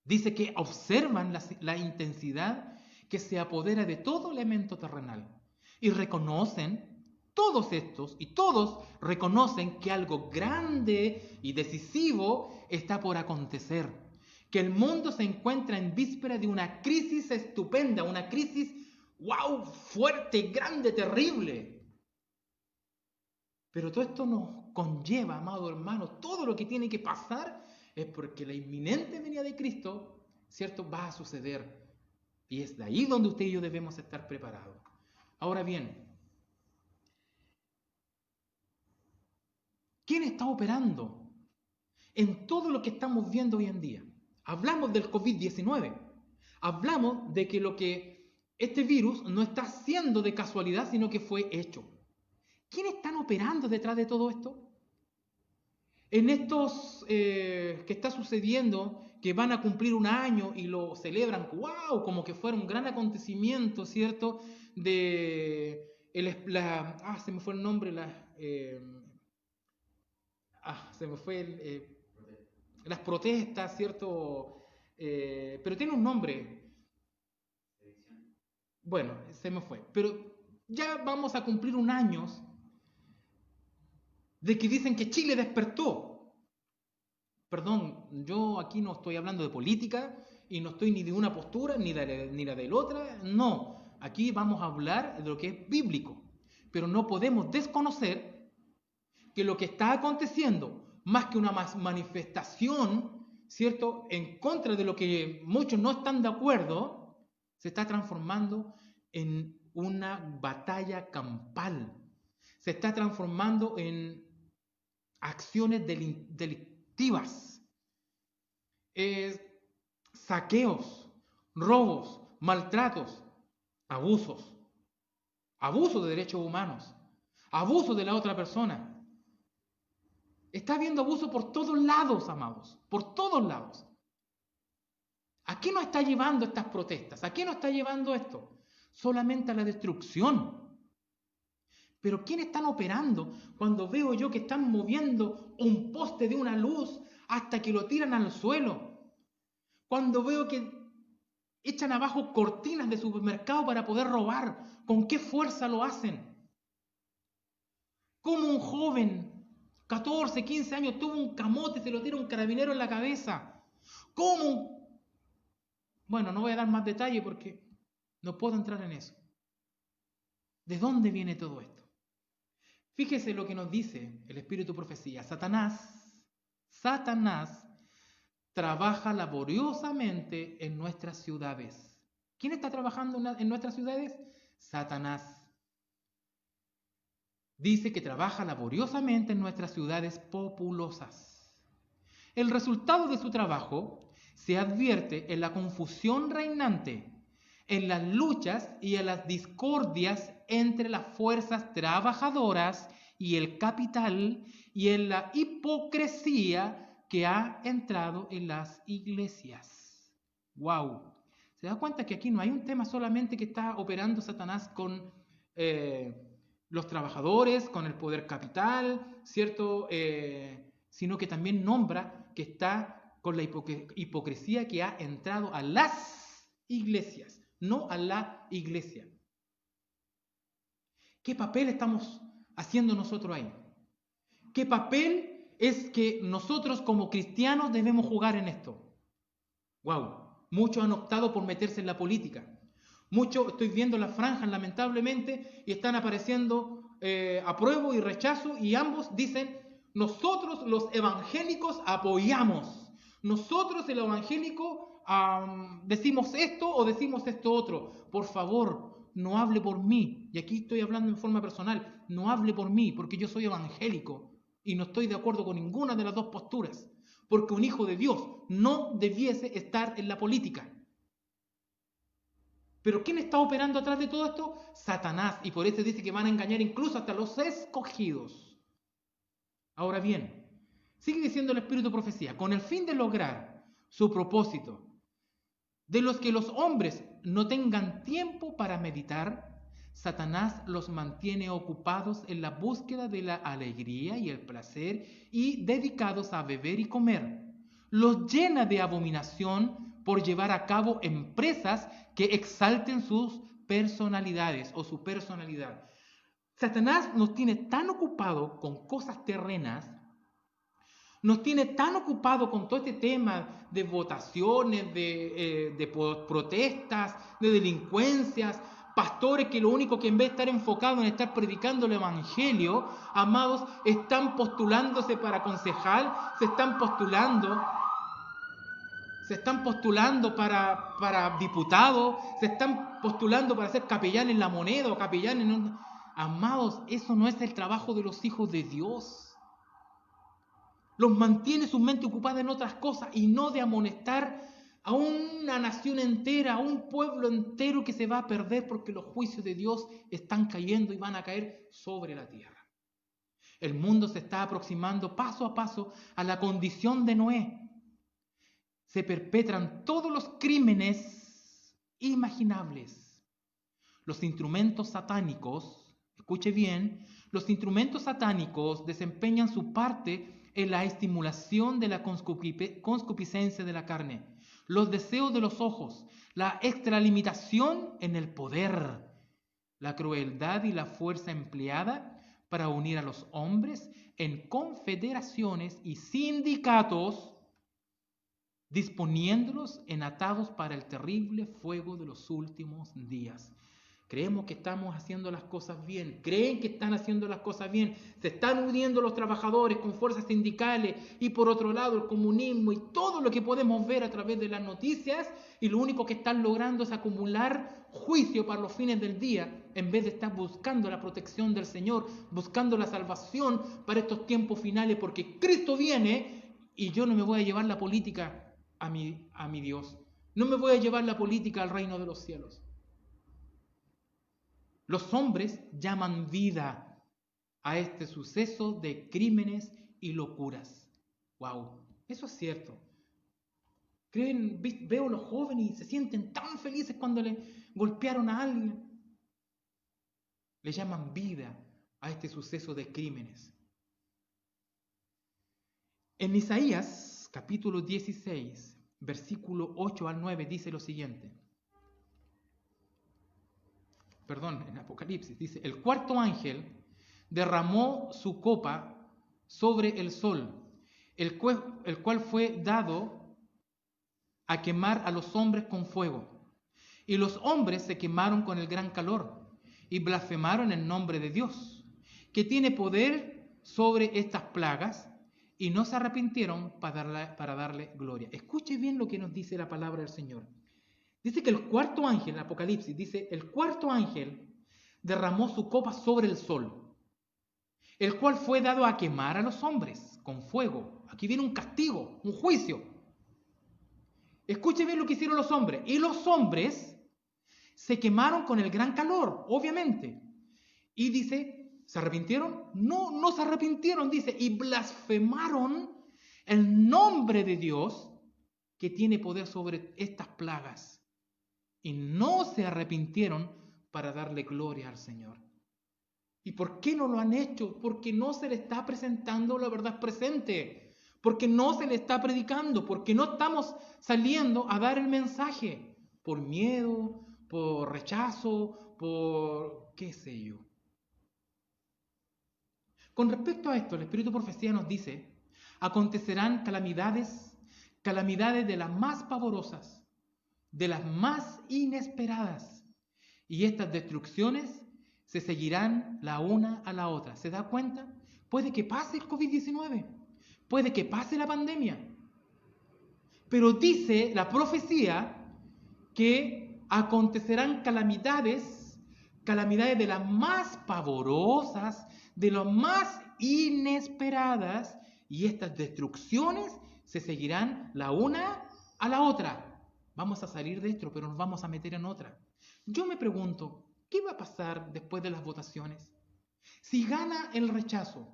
Dice que observan la intensidad que se apodera de todo elemento terrenal y reconocen, todos reconocen que algo grande y decisivo está por acontecer, que el mundo se encuentra en víspera de una crisis estupenda, una crisis, wow, fuerte, grande, terrible. Pero todo esto nos conlleva, amado hermano, todo lo que tiene que pasar es porque la inminente venida de Cristo, ¿cierto?, va a suceder. Y es de ahí donde usted y yo debemos estar preparados. Ahora bien, ¿quién está operando en todo lo que estamos viendo hoy en día? Hablamos del COVID-19. Hablamos de que este virus no está haciendo de casualidad, sino que fue hecho. ¿Quiénes están operando detrás de todo esto? En estos que está sucediendo, que van a cumplir un año y lo celebran, wow, como que fuera un gran acontecimiento, ¿cierto? Se me fue el nombre, las protestas, ¿cierto? Pero tiene un nombre. Bueno, se me fue. Pero ya vamos a cumplir un año de que dicen que Chile despertó. Perdón, yo aquí no estoy hablando de política y no estoy ni de una postura ni la de la otra. No, aquí vamos a hablar de lo que es bíblico. Pero no podemos desconocer que lo que está aconteciendo, más que una manifestación, ¿cierto?, en contra de lo que muchos no están de acuerdo, se está transformando en una batalla campal. Se está transformando en acciones delictivas, saqueos, robos, maltratos, abusos de derechos humanos, abuso de la otra persona. Está habiendo abuso por todos lados, amados, por todos lados. ¿A qué nos está llevando estas protestas? ¿A qué nos está llevando esto? Solamente a la destrucción. Pero ¿quién están operando cuando veo yo que están moviendo un poste de una luz hasta que lo tiran al suelo? Cuando veo que echan abajo cortinas de supermercado para poder robar, ¿con qué fuerza lo hacen? Como un joven, 14, 15 años, tuvo un camote y se lo tira un carabinero en la cabeza. Bueno, no voy a dar más detalle porque no puedo entrar en eso. ¿De dónde viene todo esto? Fíjese lo que nos dice el Espíritu de Profecía. Satanás trabaja laboriosamente en nuestras ciudades. ¿Quién está trabajando en nuestras ciudades? Satanás. Dice que trabaja laboriosamente en nuestras ciudades populosas. El resultado de su trabajo se advierte en la confusión reinante, en las luchas y en las discordias entre las fuerzas trabajadoras y el capital y en la hipocresía que ha entrado en las iglesias. ¡Wow! ¿Se da cuenta que aquí no hay un tema solamente que está operando Satanás con los trabajadores, con el poder capital, ¿cierto? Sino que también nombra que está con la hipocresía que ha entrado a las iglesias, no a la iglesia. ¿Qué papel estamos haciendo nosotros ahí? ¿Qué papel es que nosotros como cristianos debemos jugar en esto? ¡Wow! Muchos han optado por meterse en la política. Muchos, estoy viendo las franjas lamentablemente, y están apareciendo apruebo y rechazo, y ambos dicen, nosotros los evangélicos apoyamos. Nosotros el evangélico decimos esto o decimos esto otro. Por favor, no hable por mí. Y aquí estoy hablando en forma personal. No hable por mí porque yo soy evangélico y no estoy de acuerdo con ninguna de las dos posturas. Porque un hijo de Dios no debiese estar en la política. Pero ¿quién está operando atrás de todo esto? Satanás. Y por eso dice que van a engañar incluso hasta los escogidos. Ahora bien, sigue diciendo el Espíritu de Profecía, con el fin de lograr su propósito, de los que los hombres no tengan tiempo para meditar, Satanás los mantiene ocupados en la búsqueda de la alegría y el placer y dedicados a beber y comer. Los llena de abominación por llevar a cabo empresas que exalten sus personalidades o su personalidad. Satanás nos tiene tan ocupados con cosas terrenas, nos tiene tan ocupados con todo este tema de votaciones, de protestas, de delincuencias, pastores que lo único que en vez de estar enfocados en estar predicando el evangelio, amados, están postulándose para concejal, se están postulando para diputados, se están postulando para ser capellán en La Moneda o capellán en un... Amados, eso no es el trabajo de los hijos de Dios. Los mantiene su mente ocupada en otras cosas y no de amonestar a una nación entera, a un pueblo entero que se va a perder porque los juicios de Dios están cayendo y van a caer sobre la tierra. El mundo se está aproximando paso a paso a la condición de Noé. Se perpetran todos los crímenes imaginables. Los instrumentos satánicos, escuche bien, los instrumentos satánicos desempeñan su parte en la estimulación de la concupiscencia de la carne, los deseos de los ojos, la extralimitación en el poder, la crueldad y la fuerza empleada para unir a los hombres en confederaciones y sindicatos, disponiéndolos en atados para el terrible fuego de los últimos días. Creemos que estamos haciendo las cosas bien, creen que están haciendo las cosas bien, se están uniendo los trabajadores con fuerzas sindicales y por otro lado el comunismo y todo lo que podemos ver a través de las noticias, y lo único que están logrando es acumular juicio para los fines del día en vez de estar buscando la protección del Señor, buscando la salvación para estos tiempos finales, porque Cristo viene y yo no me voy a llevar la política a mi Dios, no me voy a llevar la política al reino de los cielos. Los hombres llaman vida a este suceso de crímenes y locuras. ¡Wow! Eso es cierto. Veo a los jóvenes y se sienten tan felices cuando le golpearon a alguien. Le llaman vida a este suceso de crímenes. En Isaías, capítulo 16, versículo 8 al 9, dice lo siguiente. En Apocalipsis, dice, el cuarto ángel derramó su copa sobre el sol, el cual fue dado a quemar a los hombres con fuego. Y los hombres se quemaron con el gran calor y blasfemaron el nombre de Dios, que tiene poder sobre estas plagas, y no se arrepintieron para darle gloria. Escuche bien lo que nos dice la palabra del Señor. Dice que el cuarto ángel, en Apocalipsis, dice, el cuarto ángel derramó su copa sobre el sol, el cual fue dado a quemar a los hombres con fuego. Aquí viene un castigo, un juicio. Escuche bien lo que hicieron los hombres. Y los hombres se quemaron con el gran calor, obviamente. Y dice, ¿se arrepintieron? No, no se arrepintieron, dice, y blasfemaron el nombre de Dios, que tiene poder sobre estas plagas. Y no se arrepintieron para darle gloria al Señor. ¿Y por qué no lo han hecho? Porque no se le está presentando la verdad presente. Porque no se le está predicando. Porque no estamos saliendo a dar el mensaje. Por miedo, por rechazo, por qué sé yo. Con respecto a esto, el Espíritu de Profecía nos dice, acontecerán calamidades de las más pavorosas, de las más inesperadas, y estas destrucciones se seguirán la una a la otra. ¿Se da cuenta? Puede que pase el COVID-19, puede que pase la pandemia, pero dice la profecía que acontecerán calamidades de las más pavorosas, de las más inesperadas, y estas destrucciones se seguirán la una a la otra. Vamos a salir de esto, pero nos vamos a meter en otra. Yo me pregunto, ¿qué va a pasar después de las votaciones? Si gana el rechazo,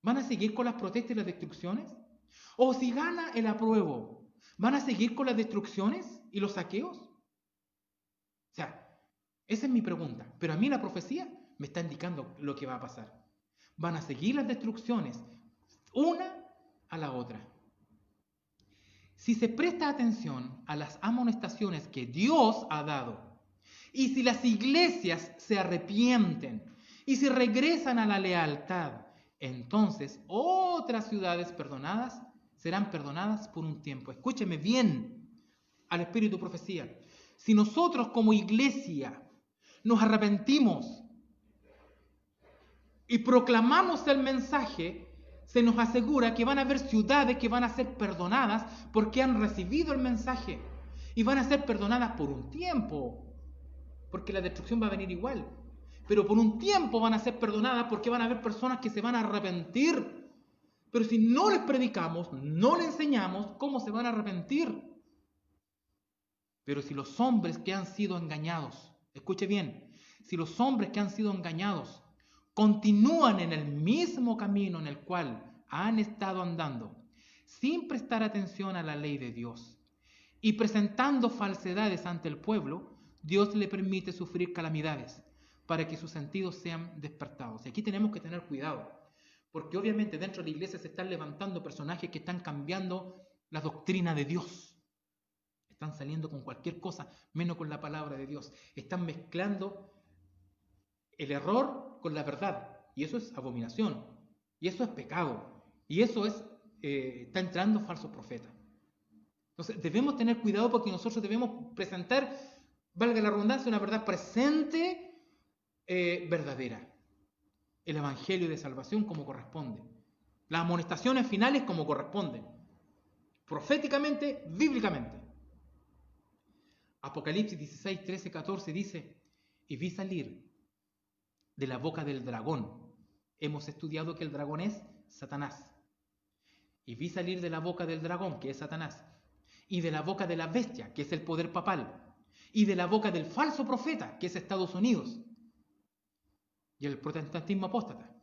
¿van a seguir con las protestas y las destrucciones? ¿O si gana el apruebo, van a seguir con las destrucciones y los saqueos? O sea, esa es mi pregunta. Pero a mí la profecía me está indicando lo que va a pasar. Van a seguir las destrucciones, una a la otra. si se presta atención a las amonestaciones que Dios ha dado, y si las iglesias se arrepienten, y si regresan a la lealtad, entonces otras ciudades perdonadas serán perdonadas por un tiempo. Escúcheme bien al espíritu de profecía. Si nosotros como iglesia nos arrepentimos y proclamamos el mensaje, se nos asegura que van a haber ciudades que van a ser perdonadas porque han recibido el mensaje y van a ser perdonadas por un tiempo, porque la destrucción va a venir igual, pero por un tiempo van a ser perdonadas porque van a haber personas que se van a arrepentir. Pero si no les predicamos, no les enseñamos, ¿cómo se van a arrepentir? Pero si los hombres que han sido engañados, escuche bien, si los hombres que han sido engañados continúan en el mismo camino en el cual han estado andando, sin prestar atención a la ley de Dios y presentando falsedades ante el pueblo, Dios le permite sufrir calamidades para que sus sentidos sean despertados. Y aquí tenemos que tener cuidado, porque obviamente dentro de la iglesia se están levantando personajes que están cambiando la doctrina de Dios. Están saliendo con cualquier cosa, menos con la palabra de Dios. Están mezclando el error con la verdad. Y eso es abominación. Y eso es pecado. Y eso es, está entrando falsos profetas. Entonces debemos tener cuidado porque nosotros debemos presentar, valga la redundancia, una verdad presente, verdadera. El evangelio de salvación como corresponde. Las amonestaciones finales como corresponden. Proféticamente, bíblicamente. Apocalipsis 16, 13, 14 dice: y vi salir de la boca del dragón. Hemos estudiado que el dragón es Satanás. Y vi salir de la boca del dragón, que es Satanás, y de la boca de la bestia, que es el poder papal, y de la boca del falso profeta, que es Estados Unidos, y el protestantismo apóstata.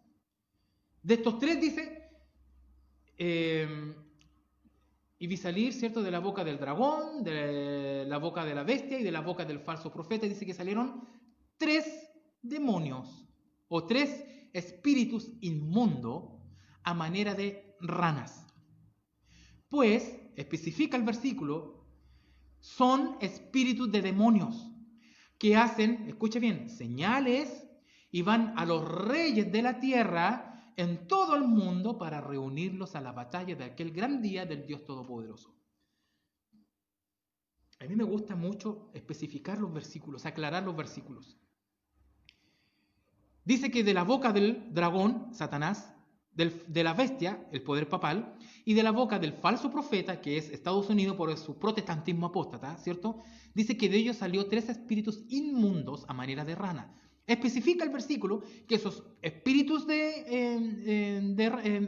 De estos tres dice, y vi salir, ¿cierto?, de la boca del dragón, de la boca de la bestia y de la boca del falso profeta. Dice que salieron 3 demonios o 3 espíritus inmundos a manera de ranas. Pues, especifica el versículo, son espíritus de demonios que hacen, escuche bien, señales y van a los reyes de la tierra en todo el mundo para reunirlos a la batalla de aquel gran día del Dios Todopoderoso. A mí me gusta mucho especificar los versículos, aclarar los versículos. Dice que de la boca del dragón, Satanás, de la bestia, el poder papal, y de la boca del falso profeta, que es Estados Unidos por su protestantismo apóstata, ¿cierto? Dice que de ellos salió 3 espíritus inmundos a manera de rana. Especifica el versículo que esos espíritus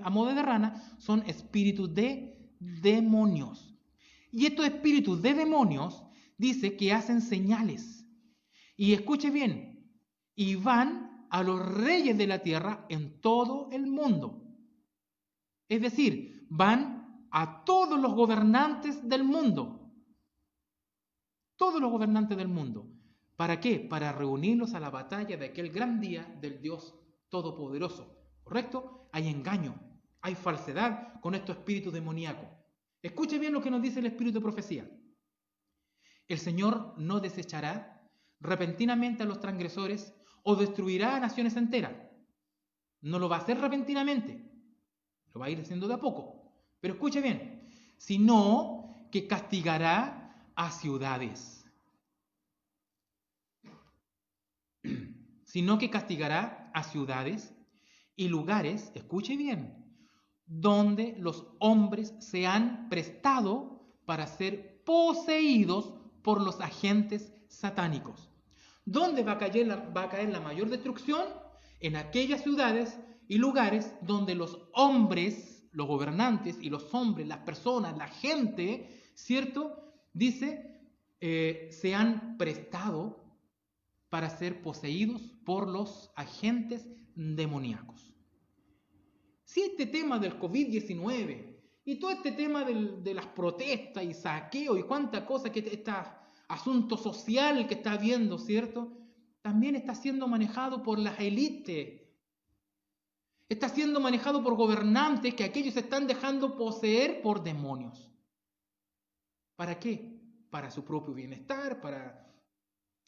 a modo de rana son espíritus de demonios. Y estos espíritus de demonios dice que hacen señales. Y escuche bien, y van a los reyes de la tierra en todo el mundo. Es decir, van a todos los gobernantes del mundo. Todos los gobernantes del mundo. ¿Para qué? Para reunirlos a la batalla de aquel gran día del Dios Todopoderoso. ¿Correcto? Hay engaño, hay falsedad con estos espíritus demoníacos. Escuche bien lo que nos dice el espíritu de profecía. El Señor no desechará repentinamente a los transgresores o destruirá a naciones enteras. No lo va a hacer repentinamente, lo va a ir haciendo de a poco. Pero escuche bien, sino que castigará a ciudades. Sino que castigará a ciudades y lugares, escuche bien, donde los hombres se han prestado para ser poseídos por los agentes satánicos. ¿Dónde va a caer la mayor destrucción? En aquellas ciudades y lugares donde los hombres, los gobernantes y los hombres, las personas, la gente, ¿cierto? Dice, se han prestado para ser poseídos por los agentes demoníacos. Si este tema del COVID-19 y todo este tema de las protestas y saqueo y cuánta cosa que este asunto social que está habiendo, ¿cierto? También está siendo manejado por las élites. Está siendo manejado por gobernantes que aquellos se están dejando poseer por demonios. ¿Para qué? Para su propio bienestar, para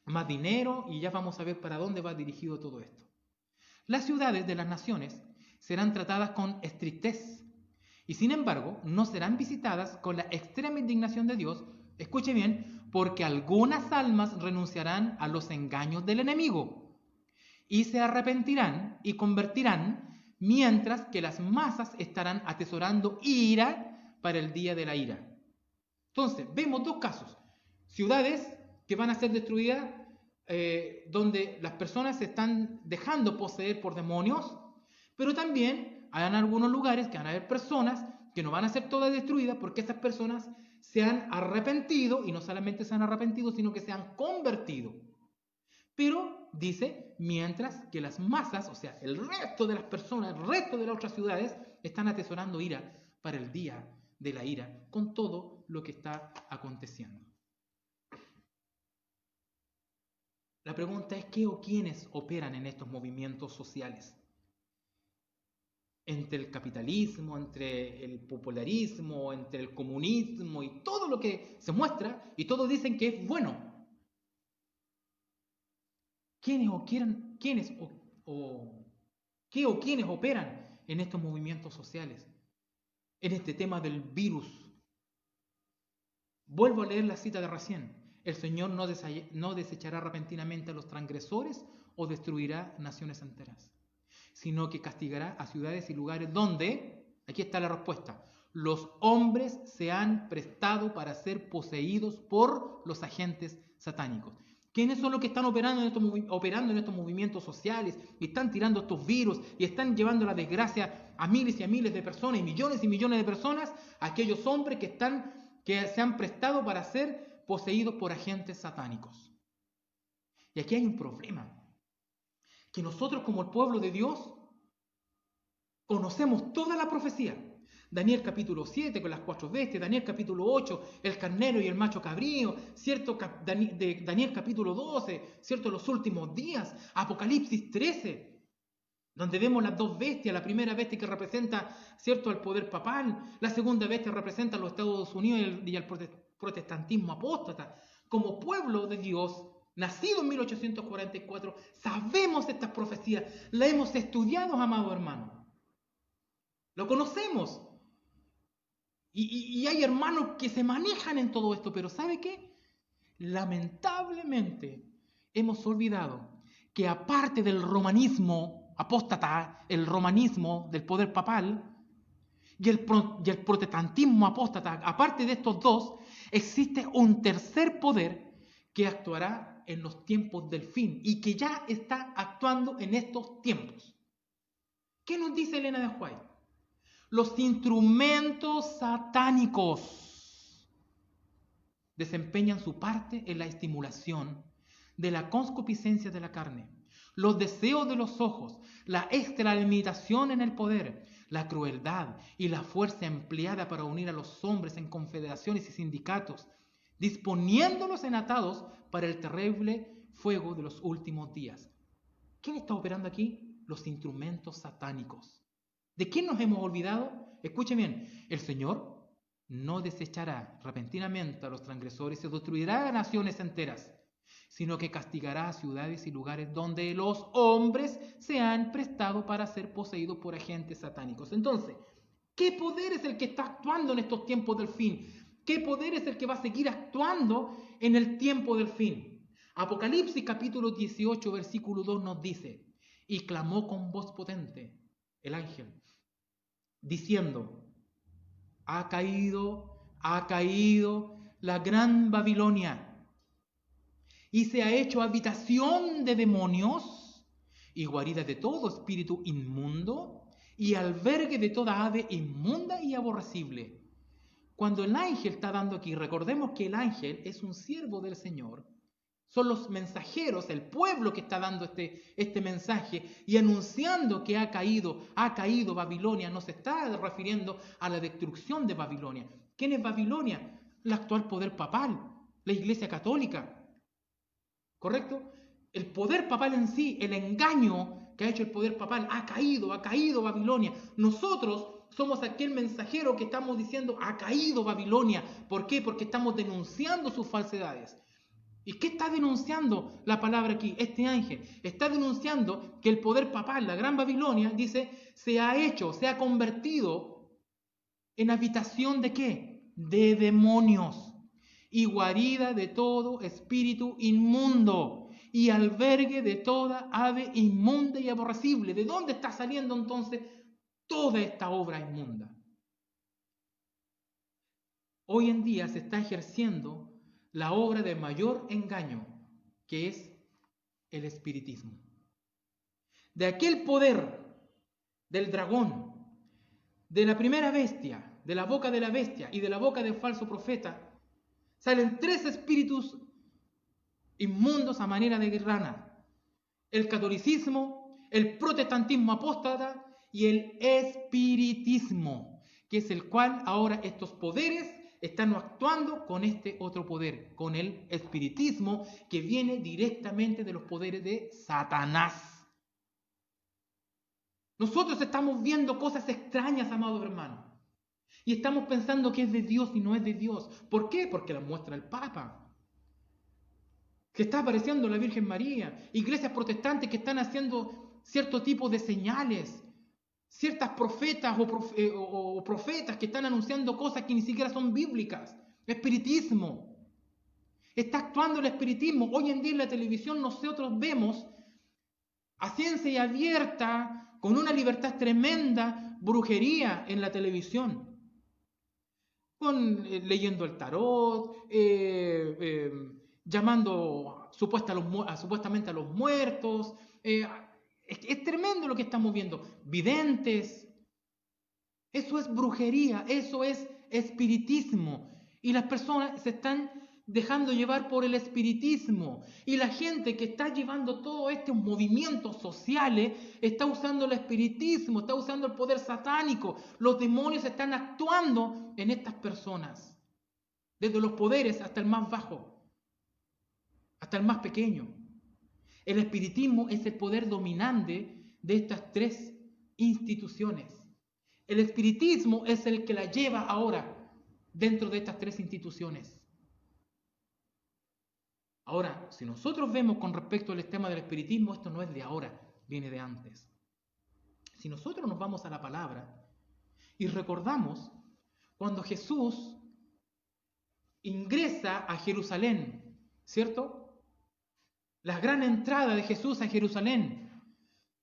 más dinero, y ya vamos a ver para dónde va dirigido todo esto. Las ciudades de las naciones serán tratadas con estrictez y sin embargo no serán visitadas con la extrema indignación de Dios, escuche bien, porque algunas almas renunciarán a los engaños del enemigo y se arrepentirán y convertirán, mientras que las masas estarán atesorando ira para el día de la ira. Entonces, vemos dos casos. Ciudades que van a ser destruidas, donde las personas se están dejando poseer por demonios, pero también hay algunos lugares que van a haber personas que no van a ser todas destruidas porque esas personas se han arrepentido, y no solamente se han arrepentido, sino que se han convertido. Pero dice, mientras que las masas, o sea, el resto de las personas, el resto de las otras ciudades, están atesorando ira para el día de la ira, con todo lo que está aconteciendo. La pregunta es, ¿qué o quiénes operan en estos movimientos sociales? Entre el capitalismo, entre el popularismo, entre el comunismo y todo lo que se muestra, y todos dicen que es bueno. ¿Qué o quiénes operan en estos movimientos sociales? En este tema del virus. Vuelvo a leer la cita de recién. El Señor no desechará repentinamente a los transgresores o destruirá naciones enteras, sino que castigará a ciudades y lugares donde, aquí está la respuesta, los hombres se han prestado para ser poseídos por los agentes satánicos. ¿Quiénes son los que están operando en estos movimientos sociales y están tirando estos virus y están llevando la desgracia a miles y miles de personas y millones de personas? Aquellos hombres que se han prestado para ser poseídos por agentes satánicos. Y aquí hay un problema, que nosotros como el pueblo de Dios conocemos toda la profecía. Daniel capítulo 7 con las 4 bestias, Daniel capítulo 8, el carnero y el macho cabrío, ¿cierto? Daniel capítulo 12, ¿cierto? Los últimos días, Apocalipsis 13, donde vemos las dos bestias, la primera bestia que representa, ¿cierto?, al poder papal, la segunda bestia representa a los Estados Unidos y al protestantismo apóstata. Como pueblo de Dios, nacido en 1844, sabemos estas profecías, las hemos estudiado, amado hermano. Lo conocemos. Y hay hermanos que se manejan en todo esto, pero ¿sabe qué? Lamentablemente hemos olvidado que aparte del romanismo apóstata, el romanismo del poder papal y el protestantismo apóstata, aparte de estos dos, existe un tercer poder que actuará en los tiempos del fin y que ya está actuando en estos tiempos. ¿Qué nos dice Elena de White? Los instrumentos satánicos desempeñan su parte en la estimulación de la concupiscencia de la carne, los deseos de los ojos, la extralimitación en el poder, la crueldad y la fuerza empleada para unir a los hombres en confederaciones y sindicatos, disponiéndolos en atados para el terrible fuego de los últimos días. ¿Quién está operando aquí? Los instrumentos satánicos. ¿De quién nos hemos olvidado? Escuchen bien, el Señor no desechará repentinamente a los transgresores y destruirá a naciones enteras, sino que castigará a ciudades y lugares donde los hombres se han prestado para ser poseídos por agentes satánicos. Entonces, ¿qué poder es el que está actuando en estos tiempos del fin? ¿Qué poder es el que va a seguir actuando en el tiempo del fin? Apocalipsis capítulo 18, versículo 2 nos dice, y clamó con voz potente el ángel, diciendo, ha caído la gran Babilonia, y se ha hecho habitación de demonios, y guarida de todo espíritu inmundo, y albergue de toda ave inmunda y aborrecible. Cuando el ángel está dando aquí, recordemos que el ángel es un siervo del Señor, son los mensajeros, el pueblo que está dando este mensaje y anunciando que ha caído Babilonia. No se está refiriendo a la destrucción de Babilonia. ¿Quién es Babilonia? El actual poder papal, la Iglesia Católica. ¿Correcto? El poder papal en sí, el engaño que ha hecho el poder papal, ha caído Babilonia. Nosotros somos aquel mensajero que estamos diciendo, ha caído Babilonia. ¿Por qué? Porque estamos denunciando sus falsedades. ¿Y qué está denunciando la palabra aquí? Este ángel está denunciando que el poder papal, la Gran Babilonia, dice, se ha convertido en habitación ¿de qué? De demonios y guarida de todo espíritu inmundo y albergue de toda ave inmunda y aborrecible. ¿De dónde está saliendo entonces toda esta obra inmunda? Hoy en día se está ejerciendo la obra de mayor engaño, que es el espiritismo. De aquel poder del dragón, de la primera bestia, de la boca de la bestia y de la boca del falso profeta, salen 3 espíritus inmundos a manera de rana: el catolicismo, el protestantismo apóstata y el espiritismo, que es el cual ahora estos poderes están actuando con este otro poder, con el espiritismo, que viene directamente de los poderes de Satanás. Nosotros estamos viendo cosas extrañas, amados hermanos, y estamos pensando que es de Dios y no es de Dios. ¿Por qué? Porque la muestra el Papa, que está apareciendo la Virgen María, iglesias protestantes que están haciendo cierto tipo de señales, ciertas profetas o profetas que están anunciando cosas que ni siquiera son bíblicas. Espiritismo. Está actuando el espiritismo. Hoy en día en la televisión nosotros vemos a ciencia y abierta, con una libertad tremenda, brujería en la televisión. Leyendo el tarot, llamando supuestamente a los muertos. Es tremendo lo que estamos viendo. Videntes. Eso es brujería, eso es espiritismo. Y las personas se están dejando llevar por el espiritismo. Y la gente que está llevando todos estos movimientos sociales está usando el espiritismo, está usando el poder satánico. Los demonios están actuando en estas personas. Desde los poderes hasta el más bajo, hasta el más pequeño. El espiritismo es el poder dominante de estas 3 instituciones. El espiritismo es el que la lleva ahora dentro de estas 3 instituciones. Ahora, si nosotros vemos con respecto al tema del espiritismo, esto no es de ahora, viene de antes. Si nosotros nos vamos a la palabra y recordamos cuando Jesús ingresa a Jerusalén, ¿cierto? La gran entrada de Jesús a Jerusalén,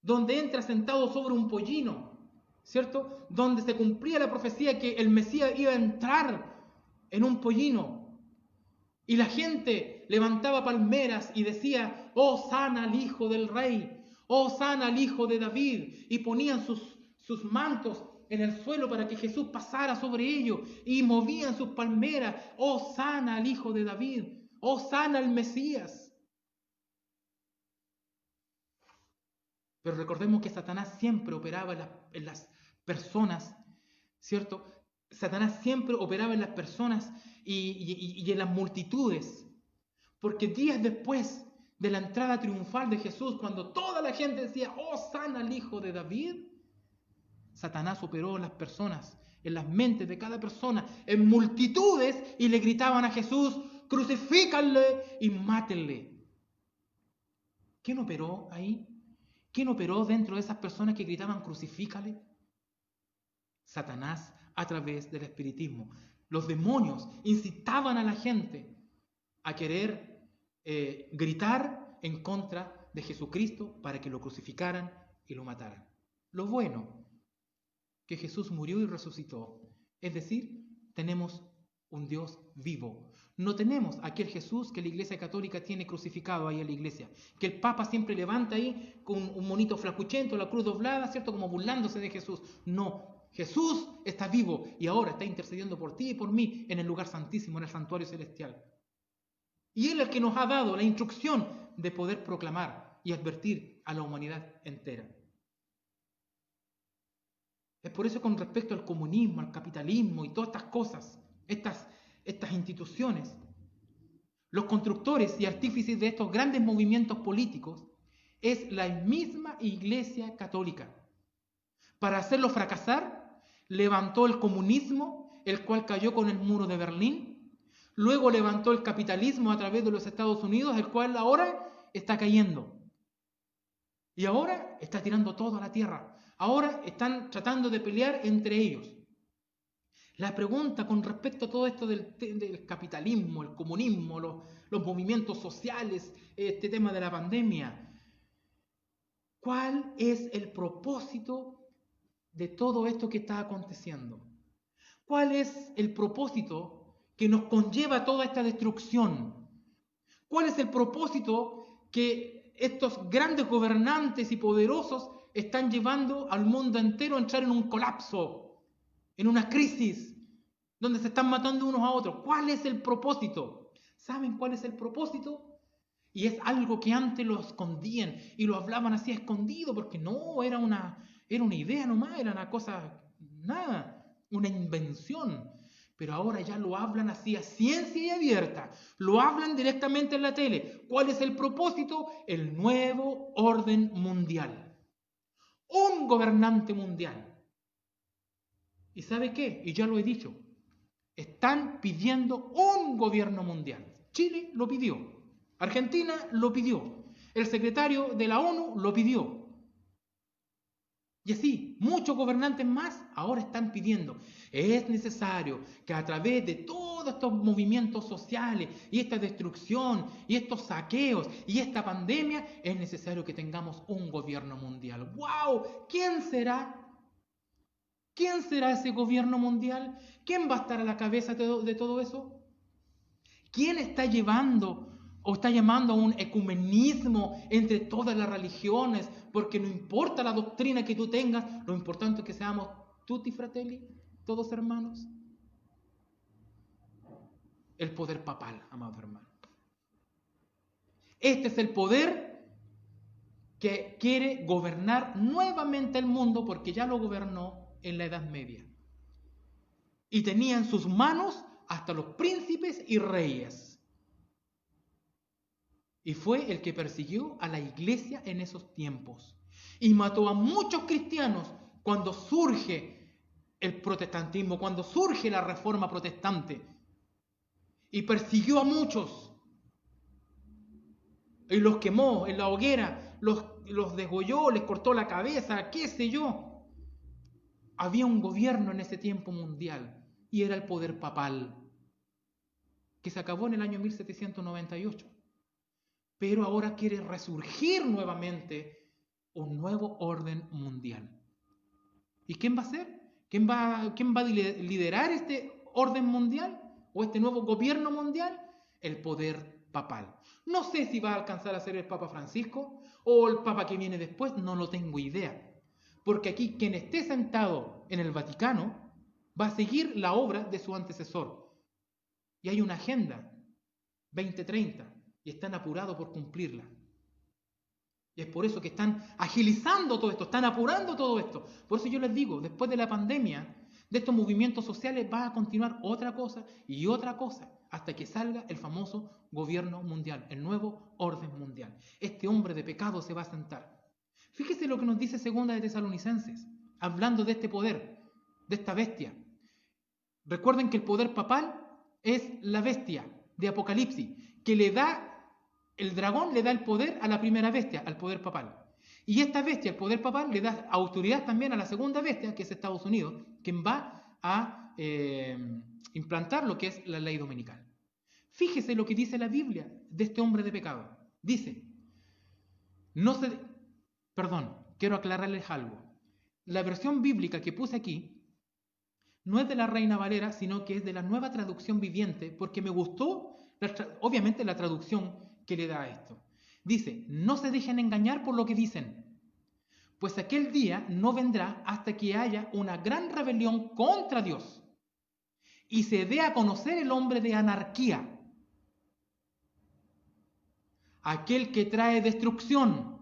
donde entra sentado sobre un pollino, ¿cierto? Donde se cumplía la profecía que el Mesías iba a entrar en un pollino. Y la gente levantaba palmeras y decía, ¡oh, sana al Hijo del Rey! ¡Oh, sana al Hijo de David! Y ponían sus mantos en el suelo para que Jesús pasara sobre ellos. Y movían sus palmeras, ¡oh, sana al Hijo de David! ¡Oh, sana al Mesías! Pero recordemos que Satanás siempre operaba en las personas, ¿cierto? Satanás siempre operaba en las personas y en las multitudes. Porque días después de la entrada triunfal de Jesús, cuando toda la gente decía, ¡oh, sana al Hijo de David!, Satanás operó en las personas, en las mentes de cada persona, en multitudes, y le gritaban a Jesús, crucifícanle y mátenle. ¿Quién operó ahí? ¿Quién operó dentro de esas personas que gritaban crucifícale? Satanás, a través del espiritismo. Los demonios incitaban a la gente a querer gritar en contra de Jesucristo para que lo crucificaran y lo mataran. Lo bueno, que Jesús murió y resucitó. Es decir, tenemos un Dios vivo. No tenemos aquel Jesús que la Iglesia Católica tiene crucificado ahí en la iglesia, que el Papa siempre levanta ahí con un monito flacuchento, la cruz doblada, ¿cierto? Como burlándose de Jesús. No, Jesús está vivo y ahora está intercediendo por ti y por mí en el lugar santísimo, en el santuario celestial. Y Él es el que nos ha dado la instrucción de poder proclamar y advertir a la humanidad entera. Es por eso, con respecto al comunismo, al capitalismo y todas estas cosas, estas instituciones, los constructores y artífices de estos grandes movimientos políticos es la misma Iglesia Católica. Para hacerlo fracasar, levantó el comunismo, el cual cayó con el muro de Berlín. Luego levantó el capitalismo a través de los Estados Unidos, el cual ahora está cayendo. Y ahora está tirando todo a la tierra. Ahora están tratando de pelear entre ellos. La pregunta con respecto a todo esto del capitalismo, el comunismo, los movimientos sociales, este tema de la pandemia, ¿cuál es el propósito de todo esto que está aconteciendo? ¿Cuál es el propósito que nos conlleva a toda esta destrucción? ¿Cuál es el propósito que estos grandes gobernantes y poderosos están llevando al mundo entero a entrar en un colapso, en una crisis, donde se están matando unos a otros? ¿Cuál es el propósito? ¿Saben cuál es el propósito? Y es algo que antes lo escondían y lo hablaban así escondido, porque no, era una idea nomás, era una cosa, nada, una invención. Pero ahora ya lo hablan así a ciencia y abierta, lo hablan directamente en la tele. ¿Cuál es el propósito? El nuevo orden mundial. Un gobernante mundial. ¿Y sabe qué? Y ya lo he dicho, están pidiendo un gobierno mundial. Chile lo pidió, Argentina lo pidió, el secretario de la ONU lo pidió. Y así, muchos gobernantes más ahora están pidiendo. Es necesario que a través de todos estos movimientos sociales y esta destrucción y estos saqueos y esta pandemia, es necesario que tengamos un gobierno mundial. ¡Wow! ¿Quién será? ¿Quién será ese gobierno mundial? ¿Quién va a estar a la cabeza de todo eso? ¿Quién está llevando o está llamando a un ecumenismo entre todas las religiones? Porque no importa la doctrina que tú tengas, lo importante es que seamos tutti fratelli, todos hermanos. El poder papal, amados hermanos. Este es el poder que quiere gobernar nuevamente el mundo, porque ya lo gobernó en la Edad Media. Y tenía en sus manos hasta los príncipes y reyes. Y fue el que persiguió a la iglesia en esos tiempos. Y mató a muchos cristianos cuando surge el protestantismo, cuando surge la reforma protestante. Y persiguió a muchos. Y los quemó en la hoguera, los degolló, les cortó la cabeza, qué sé yo. Había un gobierno en ese tiempo mundial y era el poder papal, que se acabó en el año 1798. Pero ahora quiere resurgir nuevamente un nuevo orden mundial. ¿Y quién va a ser? ¿Quién va a liderar este orden mundial o este nuevo gobierno mundial? El poder papal. No sé si va a alcanzar a ser el Papa Francisco o el Papa que viene después, no lo tengo idea. Porque aquí quien esté sentado en el Vaticano va a seguir la obra de su antecesor. Y hay una agenda 2030 y están apurados por cumplirla. Y es por eso que están agilizando todo esto, están apurando todo esto. Por eso yo les digo, después de la pandemia, de estos movimientos sociales va a continuar otra cosa y otra cosa, hasta que salga el famoso gobierno mundial, el nuevo orden mundial. Este hombre de pecado se va a sentar. Fíjese lo que nos dice Segunda de Tesalonicenses, hablando de este poder, de esta bestia. Recuerden que el poder papal es la bestia de Apocalipsis, que le da, el dragón le da el poder a la primera bestia, al poder papal. Y esta bestia, el poder papal, le da autoridad también a la segunda bestia, que es Estados Unidos, quien va a implantar lo que es la ley dominical. Fíjese lo que dice la Biblia de este hombre de pecado. Dice, quiero aclararles algo. La versión bíblica que puse aquí no es de la Reina Valera, sino que es de la Nueva Traducción Viviente, porque me gustó, obviamente, la traducción que le da a esto. Dice, no se dejen engañar por lo que dicen, pues aquel día no vendrá hasta que haya una gran rebelión contra Dios y se dé a conocer el hombre de anarquía, aquel que trae destrucción.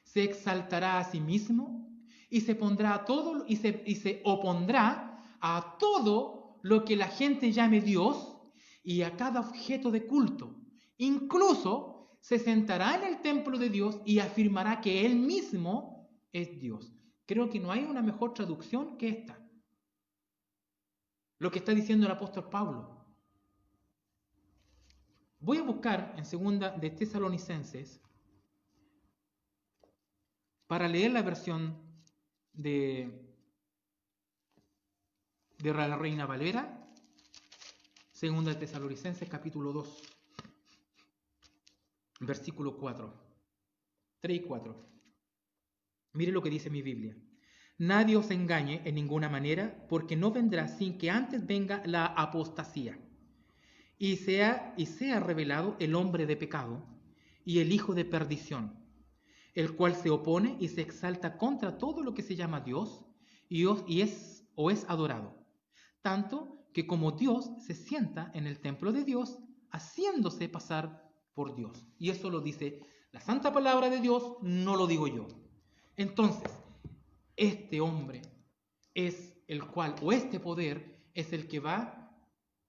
Se exaltará a sí mismo y se pondrá a todo y se opondrá a todo lo que la gente llame Dios y a cada objeto de culto. Incluso se sentará en el templo de Dios y afirmará que Él mismo es Dios. Creo que no hay una mejor traducción que esta. lo que está diciendo el apóstol Pablo. Voy a buscar en segunda de Tesalonicenses para leer la versión de la Reina Valera, segunda de Tesalonicenses capítulo 2, versículo 4, 3 y 4. Mire lo que dice mi Biblia. Nadie os engañe en ninguna manera, porque no vendrá sin que antes venga la apostasía y sea revelado el hombre de pecado y el hijo de perdición, el cual se opone y se exalta contra todo lo que se llama Dios o es adorado, tanto que como Dios se sienta en el templo de Dios, haciéndose pasar por Dios. Y eso lo dice la santa palabra de Dios, no lo digo yo. Entonces, este hombre es el cual, o este poder es el que va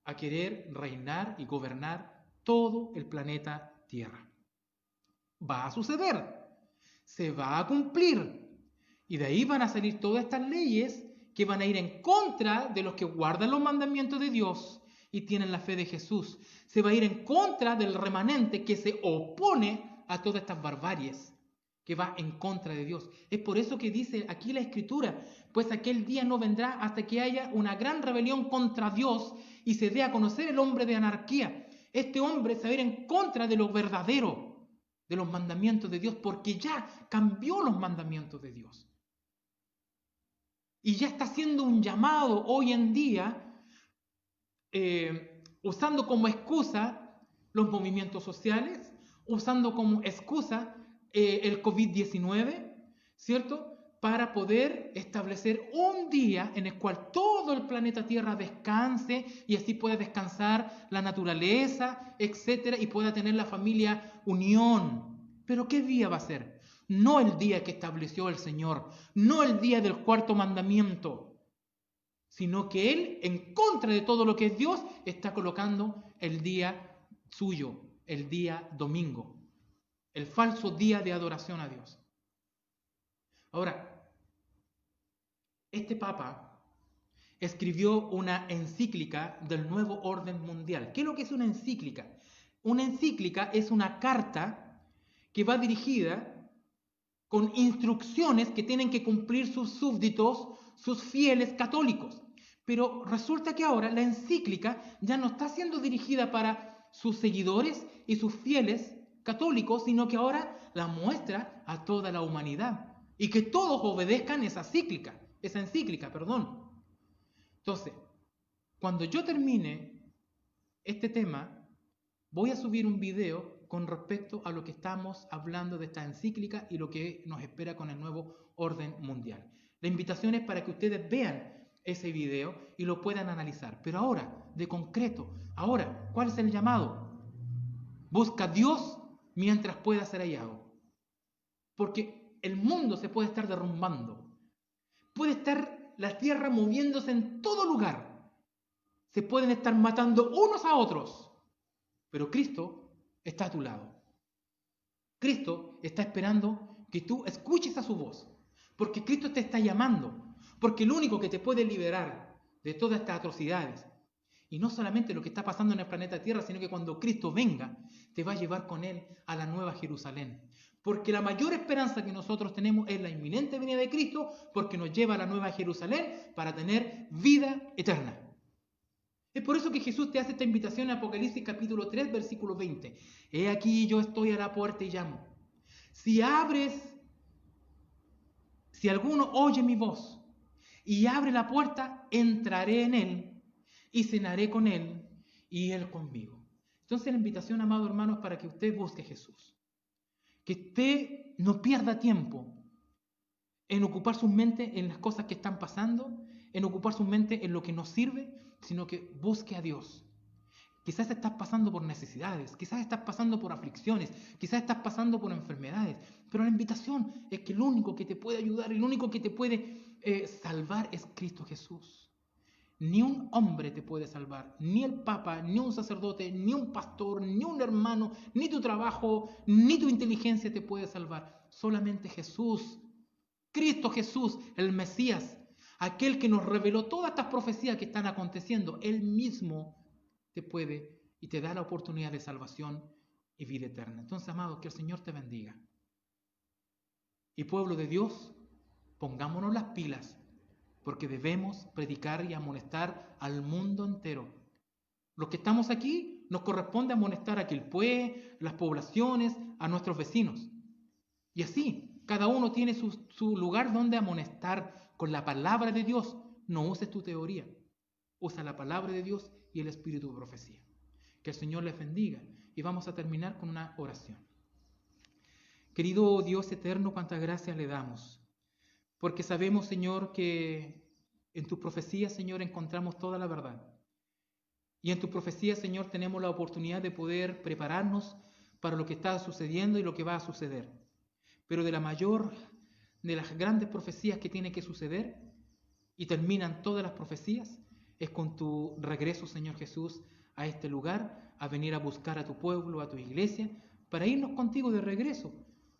a querer reinar y gobernar todo el planeta Tierra. Va a suceder, se va a cumplir, y de ahí van a salir todas estas leyes que van a ir en contra de los que guardan los mandamientos de Dios y tienen la fe de Jesús. Se va a ir en contra del remanente que se opone a todas estas barbaries, que va en contra de Dios. Es por eso que dice aquí la Escritura, pues aquel día no vendrá hasta que haya una gran rebelión contra Dios y se dé a conocer el hombre de anarquía. Este hombre se va a ir en contra de lo verdadero, de los mandamientos de Dios, porque ya cambió los mandamientos de Dios. Y ya está haciendo un llamado hoy en día, usando como excusa los movimientos sociales, usando como excusa el COVID-19, ¿cierto? Para poder establecer un día en el cual todo el planeta Tierra descanse y así pueda descansar la naturaleza, etcétera, y pueda tener la familia unión. ¿Pero qué día va a ser? No el día que estableció el Señor, no el día del cuarto mandamiento, sino que Él, en contra de todo lo que es Dios, está colocando el día suyo, el día domingo, el falso día de adoración a Dios. Ahora, este Papa escribió una encíclica del nuevo orden mundial. ¿Qué es lo que es una encíclica? Una encíclica es una carta que va dirigida con instrucciones que tienen que cumplir sus súbditos, sus fieles católicos. Pero resulta que ahora la encíclica ya no está siendo dirigida para sus seguidores y sus fieles católicos, sino que ahora la muestra a toda la humanidad y que todos obedezcan esa encíclica. Entonces, cuando yo termine este tema, voy a subir un video con respecto a lo que estamos hablando de esta encíclica y lo que nos espera con el nuevo orden mundial. La invitación es para que ustedes vean ese video y lo puedan analizar. Pero ahora, de concreto, ¿cuál es el llamado? Busca a Dios mientras pueda ser hallado. Porque el mundo se puede estar derrumbando. Puede estar la tierra moviéndose en todo lugar. Se pueden estar matando unos a otros. Pero Cristo está a tu lado. Cristo está esperando que tú escuches a su voz. Porque Cristo te está llamando. Porque el único que te puede liberar de todas estas atrocidades, y no solamente lo que está pasando en el planeta Tierra, sino que cuando Cristo venga, te va a llevar con Él a la nueva Jerusalén. Porque la mayor esperanza que nosotros tenemos es la inminente venida de Cristo, porque nos lleva a la nueva Jerusalén para tener vida eterna. Es por eso que Jesús te hace esta invitación en Apocalipsis capítulo 3, versículo 20. He aquí yo estoy a la puerta y llamo. Si alguno oye mi voz y abre la puerta, entraré en él y cenaré con él y él conmigo. Entonces la invitación, amado hermano, es para que usted busque a Jesús. Que usted no pierda tiempo en ocupar su mente en las cosas que están pasando, en ocupar su mente en lo que nos sirve, sino que busque a Dios. Quizás estás pasando por necesidades, quizás estás pasando por aflicciones, quizás estás pasando por enfermedades, pero la invitación es que el único que te puede ayudar, el único que te puede salvar es Cristo Jesús. Ni un hombre te puede salvar, ni el Papa, ni un sacerdote, ni un pastor, ni un hermano, ni tu trabajo, ni tu inteligencia te puede salvar. Solamente Jesús, Cristo Jesús, el Mesías, aquel que nos reveló todas estas profecías que están aconteciendo, Él mismo te puede y te da la oportunidad de salvación y vida eterna. Entonces, amados, que el Señor te bendiga. Y pueblo de Dios, pongámonos las pilas, porque debemos predicar y amonestar al mundo entero. Los que estamos aquí, nos corresponde amonestar a Quilpué, las poblaciones, a nuestros vecinos. Y así, cada uno tiene su lugar donde amonestar con la palabra de Dios. No uses tu teoría, usa la palabra de Dios y el espíritu de profecía. Que el Señor les bendiga. Y vamos a terminar con una oración. Querido Dios eterno, cuántas gracias le damos. Porque sabemos, Señor, que en tu profecía, Señor, encontramos toda la verdad. Y en tu profecía, Señor, tenemos la oportunidad de poder prepararnos para lo que está sucediendo y lo que va a suceder. Pero de las grandes profecías que tiene que suceder, y terminan todas las profecías, es con tu regreso, Señor Jesús, a este lugar, a venir a buscar a tu pueblo, a tu iglesia, para irnos contigo de regreso,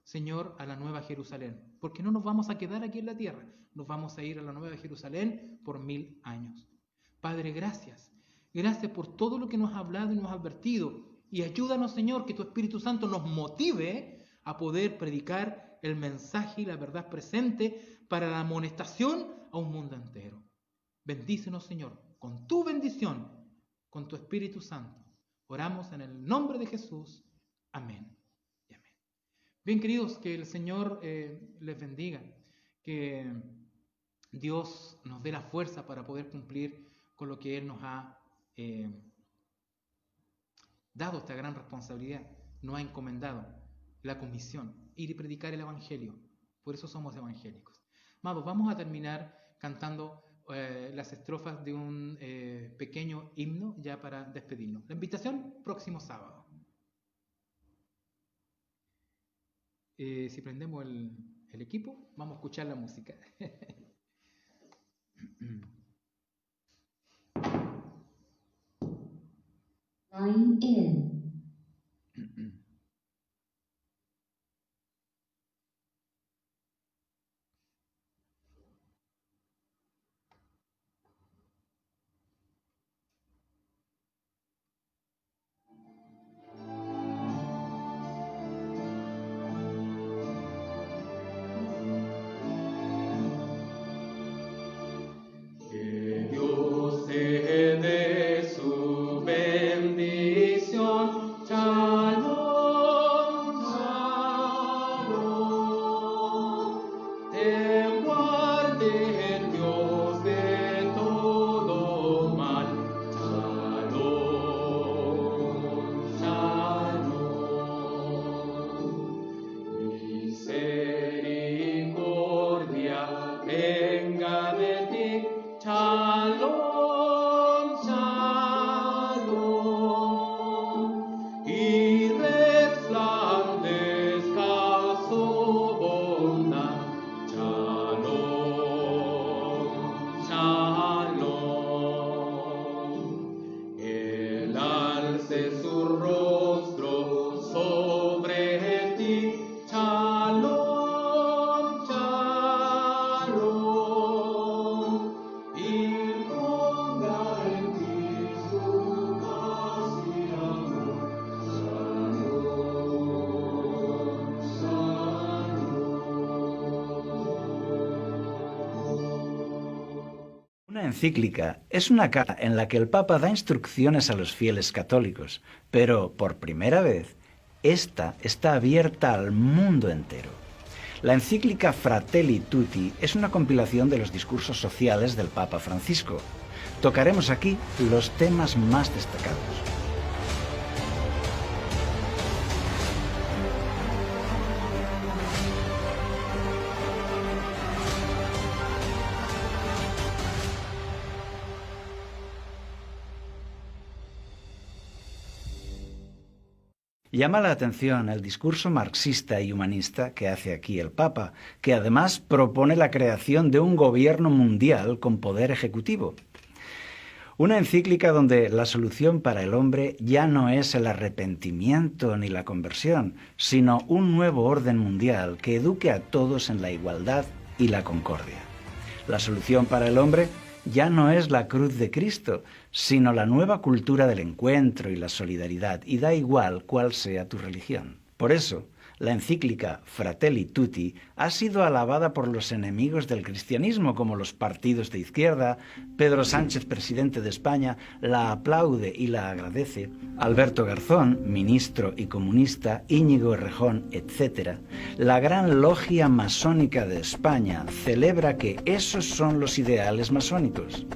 Señor, a la Nueva Jerusalén. Porque no nos vamos a quedar aquí en la tierra, nos vamos a ir a la Nueva Jerusalén por 1000 años. Padre, gracias. Gracias por todo lo que nos has hablado y nos has advertido. Y ayúdanos, Señor, que tu Espíritu Santo nos motive a poder predicar el mensaje y la verdad presente para la amonestación a un mundo entero. Bendícenos, Señor, con tu bendición, con tu Espíritu Santo. Oramos en el nombre de Jesús. Amén. Y amén. Bien, queridos, que el Señor les bendiga. Que Dios nos dé la fuerza para poder cumplir con lo que Él nos ha dado, esta gran responsabilidad, nos ha encomendado la comisión, ir y predicar el Evangelio. Por eso somos evangélicos. Amados, vamos a terminar cantando las estrofas de un pequeño himno ya para despedirnos. La invitación, próximo sábado. Si prendemos el equipo, vamos a escuchar la música. Line in. Una encíclica es una carta en la que el Papa da instrucciones a los fieles católicos, pero por primera vez, esta está abierta al mundo entero. La encíclica Fratelli Tutti es una compilación de los discursos sociales del Papa Francisco. Tocaremos aquí los temas más destacados. Llama la atención el discurso marxista y humanista que hace aquí el Papa, que además propone la creación de un gobierno mundial con poder ejecutivo. Una encíclica donde la solución para el hombre ya no es el arrepentimiento ni la conversión, sino un nuevo orden mundial que eduque a todos en la igualdad y la concordia. La solución para el hombre ya no es la cruz de Cristo, sino la nueva cultura del encuentro y la solidaridad, y da igual cuál sea tu religión. Por eso, la encíclica Fratelli Tutti ha sido alabada por los enemigos del cristianismo, como los partidos de izquierda. Pedro Sánchez, presidente de España, la aplaude y la agradece. Alberto Garzón, ministro y comunista, Íñigo Errejón, etc. La gran logia masónica de España celebra que esos son los ideales masónicos.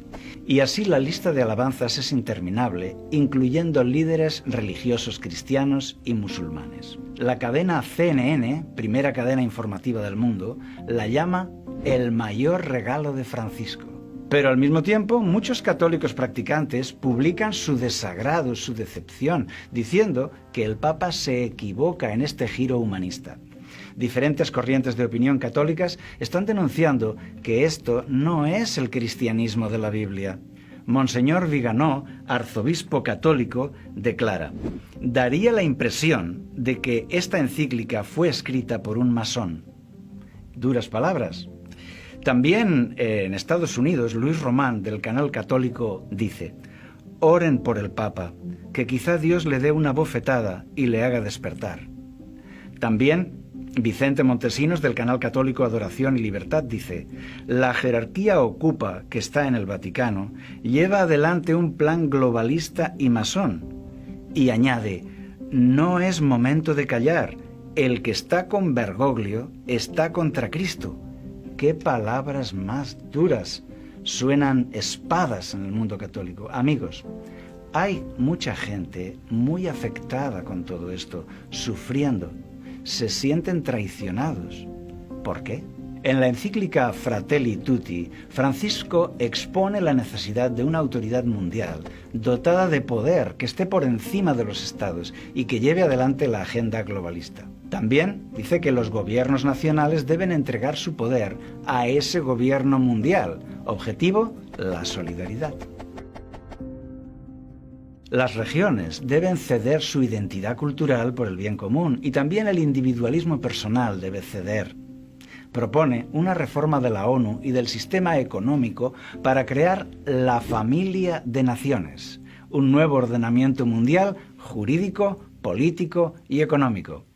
Y así la lista de alabanzas es interminable, incluyendo líderes religiosos cristianos y musulmanes. La cadena CNN, primera cadena informativa del mundo, la llama el mayor regalo de Francisco. Pero al mismo tiempo, muchos católicos practicantes publican su desagrado, su decepción, diciendo que el Papa se equivoca en este giro humanista. Diferentes corrientes de opinión católicas están denunciando que esto no es el cristianismo de la Biblia. Monseñor Viganó, arzobispo católico, declara: daría la impresión de que esta encíclica fue escrita por un masón. Duras palabras. También en Estados Unidos, Luis Román, del canal católico, dice: oren por el Papa, que quizá Dios le dé una bofetada y le haga despertar. También Vicente Montesinos, del canal católico Adoración y Libertad, dice: la jerarquía ocupa, que está en el Vaticano, lleva adelante un plan globalista y masón. Y añade: no es momento de callar, el que está con Bergoglio está contra Cristo. ¡Qué palabras más duras! Suenan espadas en el mundo católico. Amigos, hay mucha gente muy afectada con todo esto, sufriendo. Se sienten traicionados. ¿Por qué? En la encíclica Fratelli Tutti, Francisco expone la necesidad de una autoridad mundial dotada de poder que esté por encima de los estados y que lleve adelante la agenda globalista. También dice que los gobiernos nacionales deben entregar su poder a ese gobierno mundial. Objetivo: la solidaridad. Las regiones deben ceder su identidad cultural por el bien común y también el individualismo personal debe ceder. Propone una reforma de la ONU y del sistema económico para crear la familia de naciones, un nuevo ordenamiento mundial jurídico, político y económico.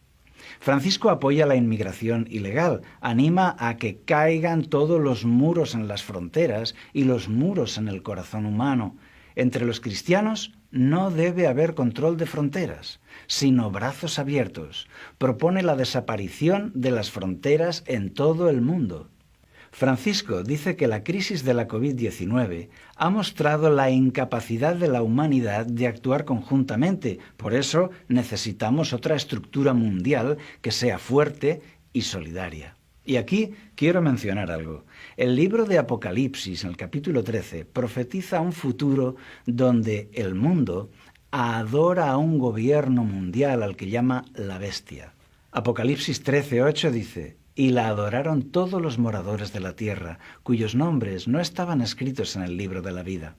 Francisco apoya la inmigración ilegal, anima a que caigan todos los muros en las fronteras y los muros en el corazón humano. Entre los cristianos no debe haber control de fronteras, sino brazos abiertos. Propone la desaparición de las fronteras en todo el mundo. Francisco dice que la crisis de la COVID-19 ha mostrado la incapacidad de la humanidad de actuar conjuntamente. Por eso necesitamos otra estructura mundial que sea fuerte y solidaria. Y aquí quiero mencionar algo. El libro de Apocalipsis, en el capítulo 13, profetiza un futuro donde el mundo adora a un gobierno mundial al que llama la bestia. Apocalipsis 13:8 dice: y la adoraron todos los moradores de la tierra, cuyos nombres no estaban escritos en el libro de la vida.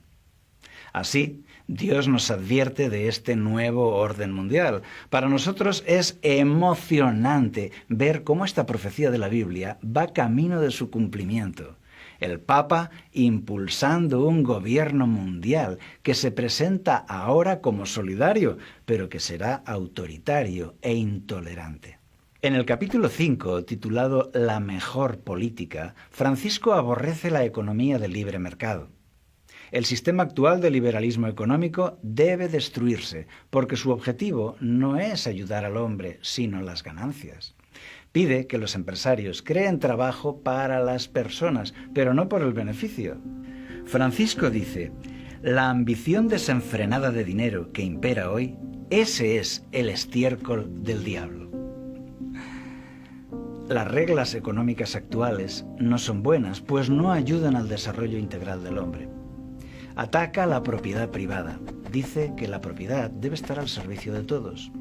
Así, Dios nos advierte de este nuevo orden mundial. Para nosotros es emocionante ver cómo esta profecía de la Biblia va camino de su cumplimiento. El Papa impulsando un gobierno mundial que se presenta ahora como solidario, pero que será autoritario e intolerante. En el capítulo 5, titulado La mejor política, Francisco aborrece la economía del libre mercado. El sistema actual de liberalismo económico debe destruirse, porque su objetivo no es ayudar al hombre, sino las ganancias. Pide que los empresarios creen trabajo para las personas, pero no por el beneficio. Francisco dice: la ambición desenfrenada de dinero que impera hoy, ese es el estiércol del diablo. Las reglas económicas actuales no son buenas, pues no ayudan al desarrollo integral del hombre. Ataca la propiedad privada. Dice que la propiedad debe estar al servicio de todos.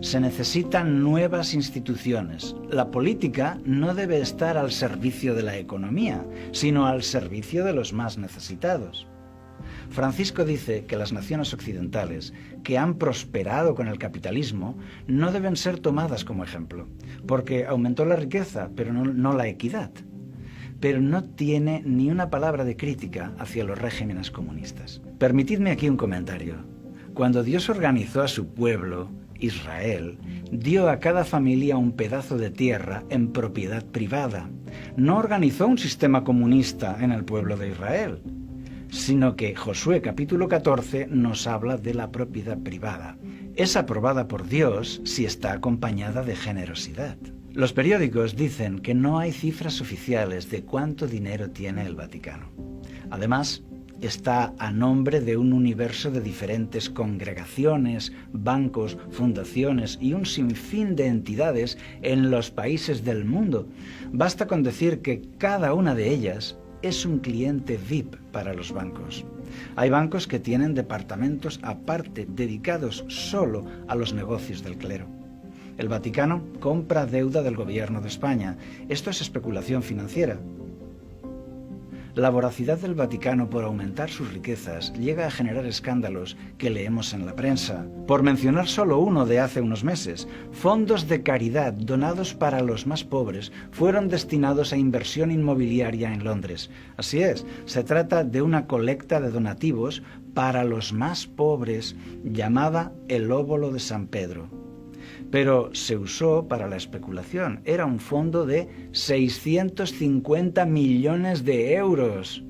Se necesitan nuevas instituciones. La política no debe estar al servicio de la economía, sino al servicio de los más necesitados. Francisco dice que las naciones occidentales, que han prosperado con el capitalismo, no deben ser tomadas como ejemplo, porque aumentó la riqueza, pero no la equidad. pero no tiene ni una palabra de crítica hacia los regímenes comunistas. Permitidme aquí un comentario. Cuando Dios organizó a su pueblo, Israel, dio a cada familia un pedazo de tierra en propiedad privada. No organizó un sistema comunista en el pueblo de Israel, sino que Josué capítulo 14 nos habla de la propiedad privada. Es aprobada por Dios si está acompañada de generosidad. Los periódicos dicen que no hay cifras oficiales de cuánto dinero tiene el Vaticano. Además, está a nombre de un universo de diferentes congregaciones, bancos, fundaciones y un sinfín de entidades en los países del mundo. Basta con decir que cada una de ellas es un cliente VIP para los bancos. Hay bancos que tienen departamentos aparte dedicados solo a los negocios del clero. El Vaticano compra deuda del gobierno de España. Esto es especulación financiera. La voracidad del Vaticano por aumentar sus riquezas llega a generar escándalos que leemos en la prensa. Por mencionar solo uno de hace unos meses, fondos de caridad donados para los más pobres fueron destinados a inversión inmobiliaria en Londres. Así es, se trata de una colecta de donativos para los más pobres llamada el Óbolo de San Pedro. Pero se usó para la especulación. Era un fondo de 650 millones de euros.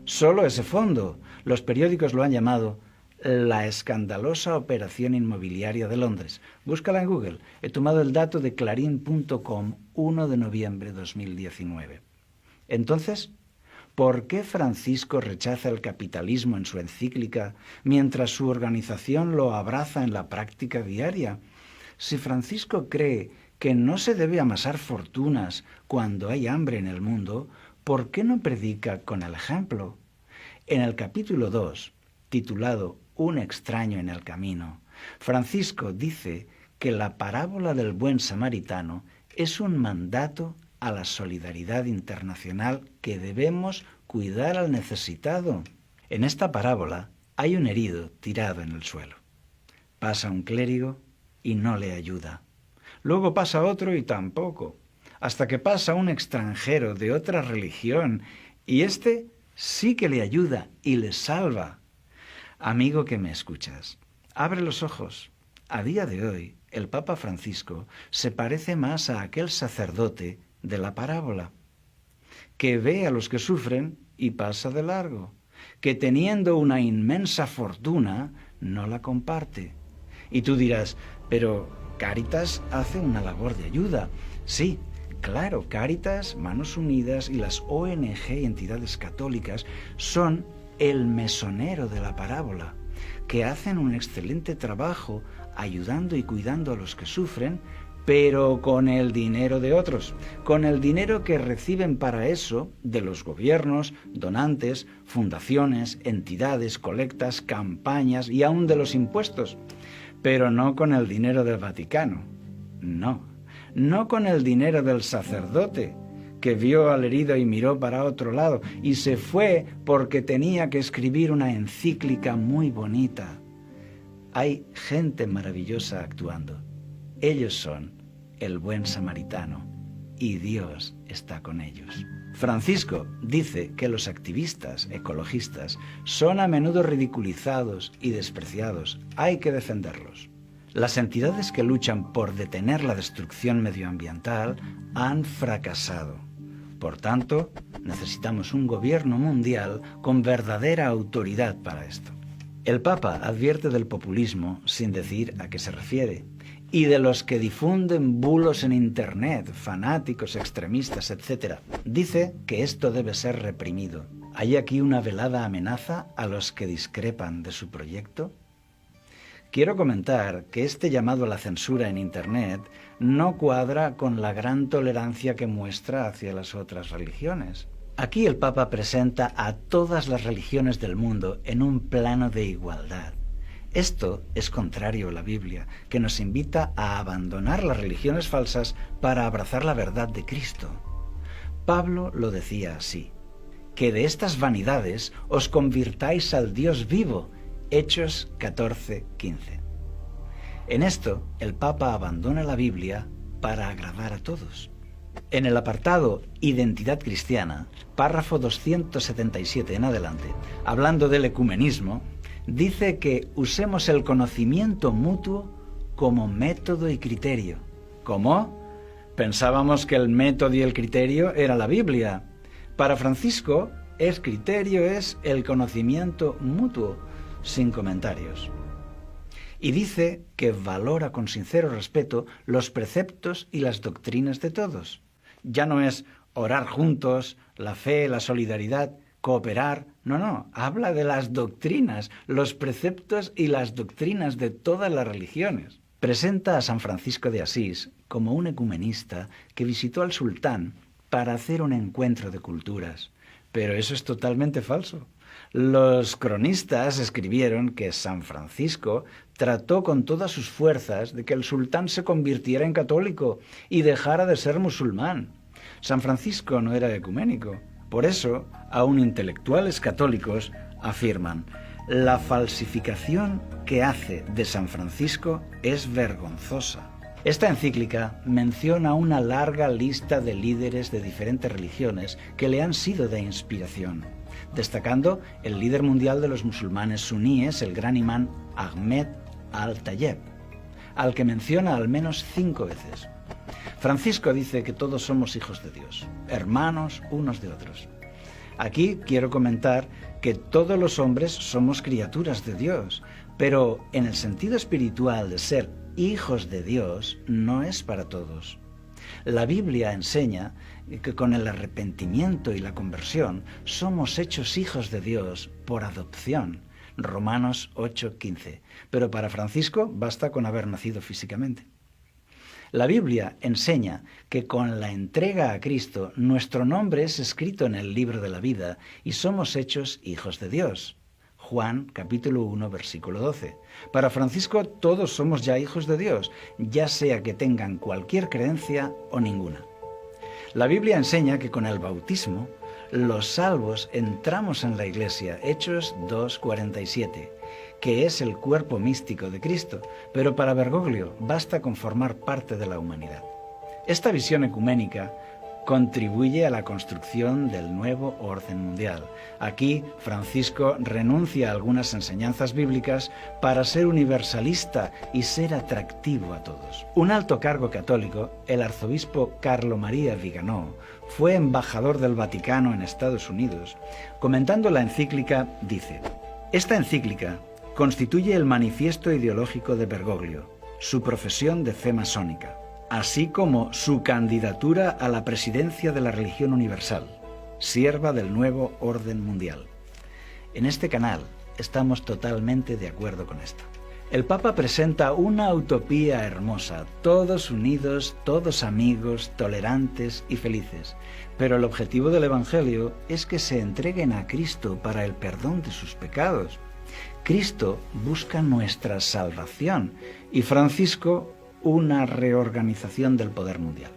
Solo ese fondo. Los periódicos lo han llamado la escandalosa operación inmobiliaria de Londres. Búscala en Google. He tomado el dato de clarín.com, 1 de noviembre de 2019. Entonces, ¿por qué Francisco rechaza el capitalismo en su encíclica mientras su organización lo abraza en la práctica diaria? Si Francisco cree que no se debe amasar fortunas cuando hay hambre en el mundo, ¿por qué no predica con el ejemplo? En el capítulo 2, titulado Un extraño en el camino, Francisco dice que la parábola del buen samaritano es un mandato a la solidaridad internacional que debemos cuidar al necesitado. En esta parábola hay un herido tirado en el suelo. Pasa un clérigo y no le ayuda. Luego pasa otro y tampoco, hasta que pasa un extranjero de otra religión y éste sí que le ayuda y le salva. Amigo que me escuchas, abre los ojos. A día de hoy, el Papa Francisco se parece más a aquel sacerdote de la parábola, que ve a los que sufren y pasa de largo, que teniendo una inmensa fortuna no la comparte. Y tú dirás, pero Cáritas hace una labor de ayuda. Sí, claro, Cáritas, Manos Unidas y las ONG y entidades católicas son el mesonero de la parábola, que hacen un excelente trabajo ayudando y cuidando a los que sufren, pero con el dinero de otros, con el dinero que reciben para eso de los gobiernos, donantes, fundaciones, entidades, colectas, campañas y aún de los impuestos. Pero no con el dinero del Vaticano, no con el dinero del sacerdote, que vio al herido y miró para otro lado y se fue porque tenía que escribir una encíclica muy bonita. Hay gente maravillosa actuando. Ellos son el buen samaritano y Dios está con ellos. Francisco dice que los activistas ecologistas son a menudo ridiculizados y despreciados. Hay que defenderlos. Las entidades que luchan por detener la destrucción medioambiental han fracasado. Por tanto, necesitamos un gobierno mundial con verdadera autoridad para esto. El Papa advierte del populismo sin decir a qué se refiere, y de los que difunden bulos en Internet, fanáticos, extremistas, etc. Dice que esto debe ser reprimido. ¿Hay aquí una velada amenaza a los que discrepan de su proyecto? Quiero comentar que este llamado a la censura en Internet no cuadra con la gran tolerancia que muestra hacia las otras religiones. Aquí el Papa presenta a todas las religiones del mundo en un plano de igualdad. Esto es contrario a la Biblia, que nos invita a abandonar las religiones falsas para abrazar la verdad de Cristo. Pablo lo decía así, que de estas vanidades os convirtáis al Dios vivo, Hechos 14:15. En esto, el Papa abandona la Biblia para agradar a todos. En el apartado Identidad cristiana, párrafo 277 en adelante, hablando del ecumenismo, dice que usemos el conocimiento mutuo como método y criterio. ¿Cómo? Pensábamos que el método y el criterio era la Biblia. Para Francisco, el criterio es el conocimiento mutuo, sin comentarios. Y dice que valora con sincero respeto los preceptos y las doctrinas de todos. Ya no es orar juntos, la fe, la solidaridad, cooperar. No, habla de las doctrinas, los preceptos y las doctrinas de todas las religiones. Presenta a San Francisco de Asís como un ecumenista que visitó al sultán para hacer un encuentro de culturas. Pero eso es totalmente falso. Los cronistas escribieron que San Francisco trató con todas sus fuerzas de que el sultán se convirtiera en católico y dejara de ser musulmán. San Francisco no era ecuménico. Por eso, aún intelectuales católicos afirman: la falsificación que hace de San Francisco es vergonzosa. Esta encíclica menciona una larga lista de líderes de diferentes religiones que le han sido de inspiración, destacando el líder mundial de los musulmanes suníes, el gran imán Ahmed al-Tayeb, al que menciona al menos 5 veces. Francisco dice que todos somos hijos de Dios, hermanos unos de otros. Aquí quiero comentar que todos los hombres somos criaturas de Dios, pero en el sentido espiritual de ser hijos de Dios no es para todos. La Biblia enseña que con el arrepentimiento y la conversión somos hechos hijos de Dios por adopción. Romanos 8:15. Pero para Francisco basta con haber nacido físicamente. La Biblia enseña que con la entrega a Cristo nuestro nombre es escrito en el libro de la vida y somos hechos hijos de Dios. Juan capítulo 1 versículo 12. Para Francisco todos somos ya hijos de Dios, ya sea que tengan cualquier creencia o ninguna. La Biblia enseña que con el bautismo los salvos entramos en la Iglesia, Hechos 2:47, que es el cuerpo místico de Cristo, pero para Bergoglio basta con formar parte de la humanidad. Esta visión ecuménica contribuye a la construcción del nuevo orden mundial. Aquí Francisco renuncia a algunas enseñanzas bíblicas para ser universalista y ser atractivo a todos. Un alto cargo católico, el arzobispo Carlo María Viganò, fue embajador del Vaticano en Estados Unidos. Comentando la encíclica, dice: esta encíclica constituye el manifiesto ideológico de Bergoglio, su profesión de fe masónica, así como su candidatura a la presidencia de la religión universal, sierva del nuevo orden mundial. En este canal estamos totalmente de acuerdo con esto. El Papa presenta una utopía hermosa, todos unidos, todos amigos, tolerantes y felices. Pero el objetivo del Evangelio es que se entreguen a Cristo para el perdón de sus pecados. Cristo busca nuestra salvación y Francisco una reorganización del poder mundial.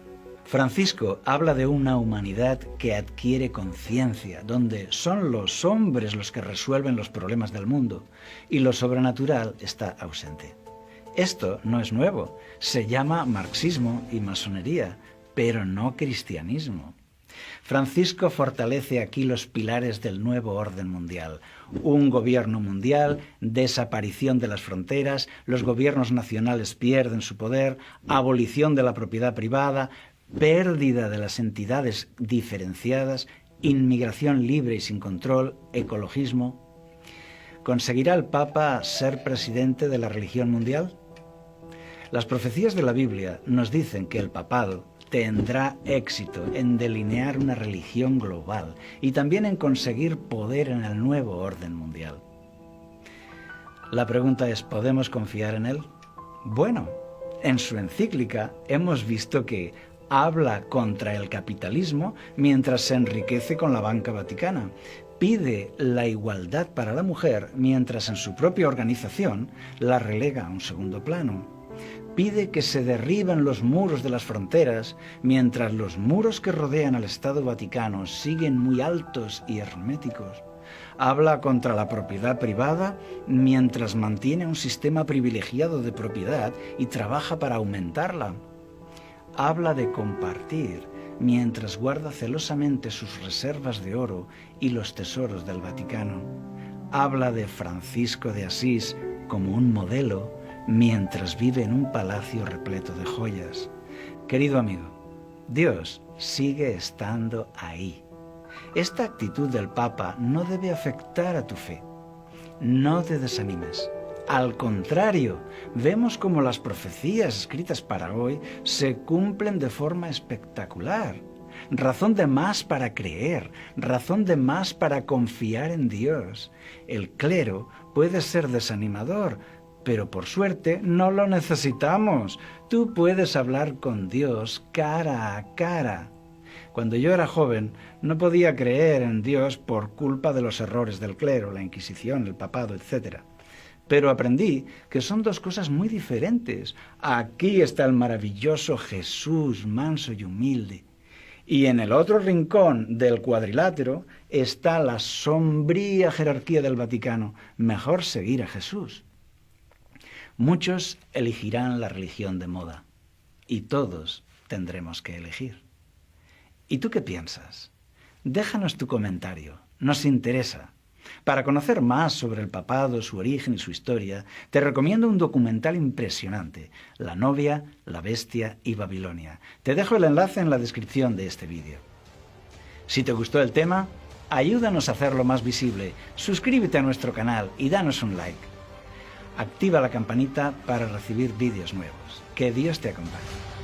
Francisco habla de una humanidad que adquiere conciencia, donde son los hombres los que resuelven los problemas del mundo y lo sobrenatural está ausente. Esto no es nuevo, se llama marxismo y masonería, pero no cristianismo. Francisco fortalece aquí los pilares del nuevo orden mundial: un gobierno mundial, desaparición de las fronteras, los gobiernos nacionales pierden su poder, abolición de la propiedad privada, pérdida de las entidades diferenciadas, inmigración libre y sin control, ecologismo. ¿Conseguirá el Papa ser presidente de la religión mundial? Las profecías de la Biblia nos dicen que el papado tendrá éxito en delinear una religión global y también en conseguir poder en el nuevo orden mundial. La pregunta es, ¿podemos confiar en él? Bueno, en su encíclica hemos visto que habla contra el capitalismo mientras se enriquece con la banca vaticana. Pide la igualdad para la mujer mientras en su propia organización la relega a un segundo plano. Pide que se derriben los muros de las fronteras, mientras los muros que rodean al Estado Vaticano siguen muy altos y herméticos. Habla contra la propiedad privada, mientras mantiene un sistema privilegiado de propiedad y trabaja para aumentarla. Habla de compartir, mientras guarda celosamente sus reservas de oro y los tesoros del Vaticano. Habla de Francisco de Asís como un modelo mientras vive en un palacio repleto de joyas. Querido amigo, Dios sigue estando ahí. Esta actitud del Papa no debe afectar a tu fe. No te desanimes. Al contrario, vemos cómo las profecías escritas para hoy se cumplen de forma espectacular. Razón de más para creer, razón de más para confiar en Dios. El clero puede ser desanimador, pero por suerte no lo necesitamos. Tú puedes hablar con Dios cara a cara. Cuando yo era joven, no podía creer en Dios por culpa de los errores del clero, la Inquisición, el papado, etc. Pero aprendí que son dos cosas muy diferentes. Aquí está el maravilloso Jesús, manso y humilde. Y en el otro rincón del cuadrilátero está la sombría jerarquía del Vaticano. Mejor seguir a Jesús. Muchos elegirán la religión de moda y todos tendremos que elegir. ¿Y tú qué piensas? Déjanos tu comentario, nos interesa. Para conocer más sobre el papado, su origen y su historia, te recomiendo un documental impresionante, La novia, la bestia y Babilonia. Te dejo el enlace en la descripción de este vídeo. Si te gustó el tema, ayúdanos a hacerlo más visible, suscríbete a nuestro canal y danos un like. Activa la campanita para recibir vídeos nuevos. Que Dios te acompañe.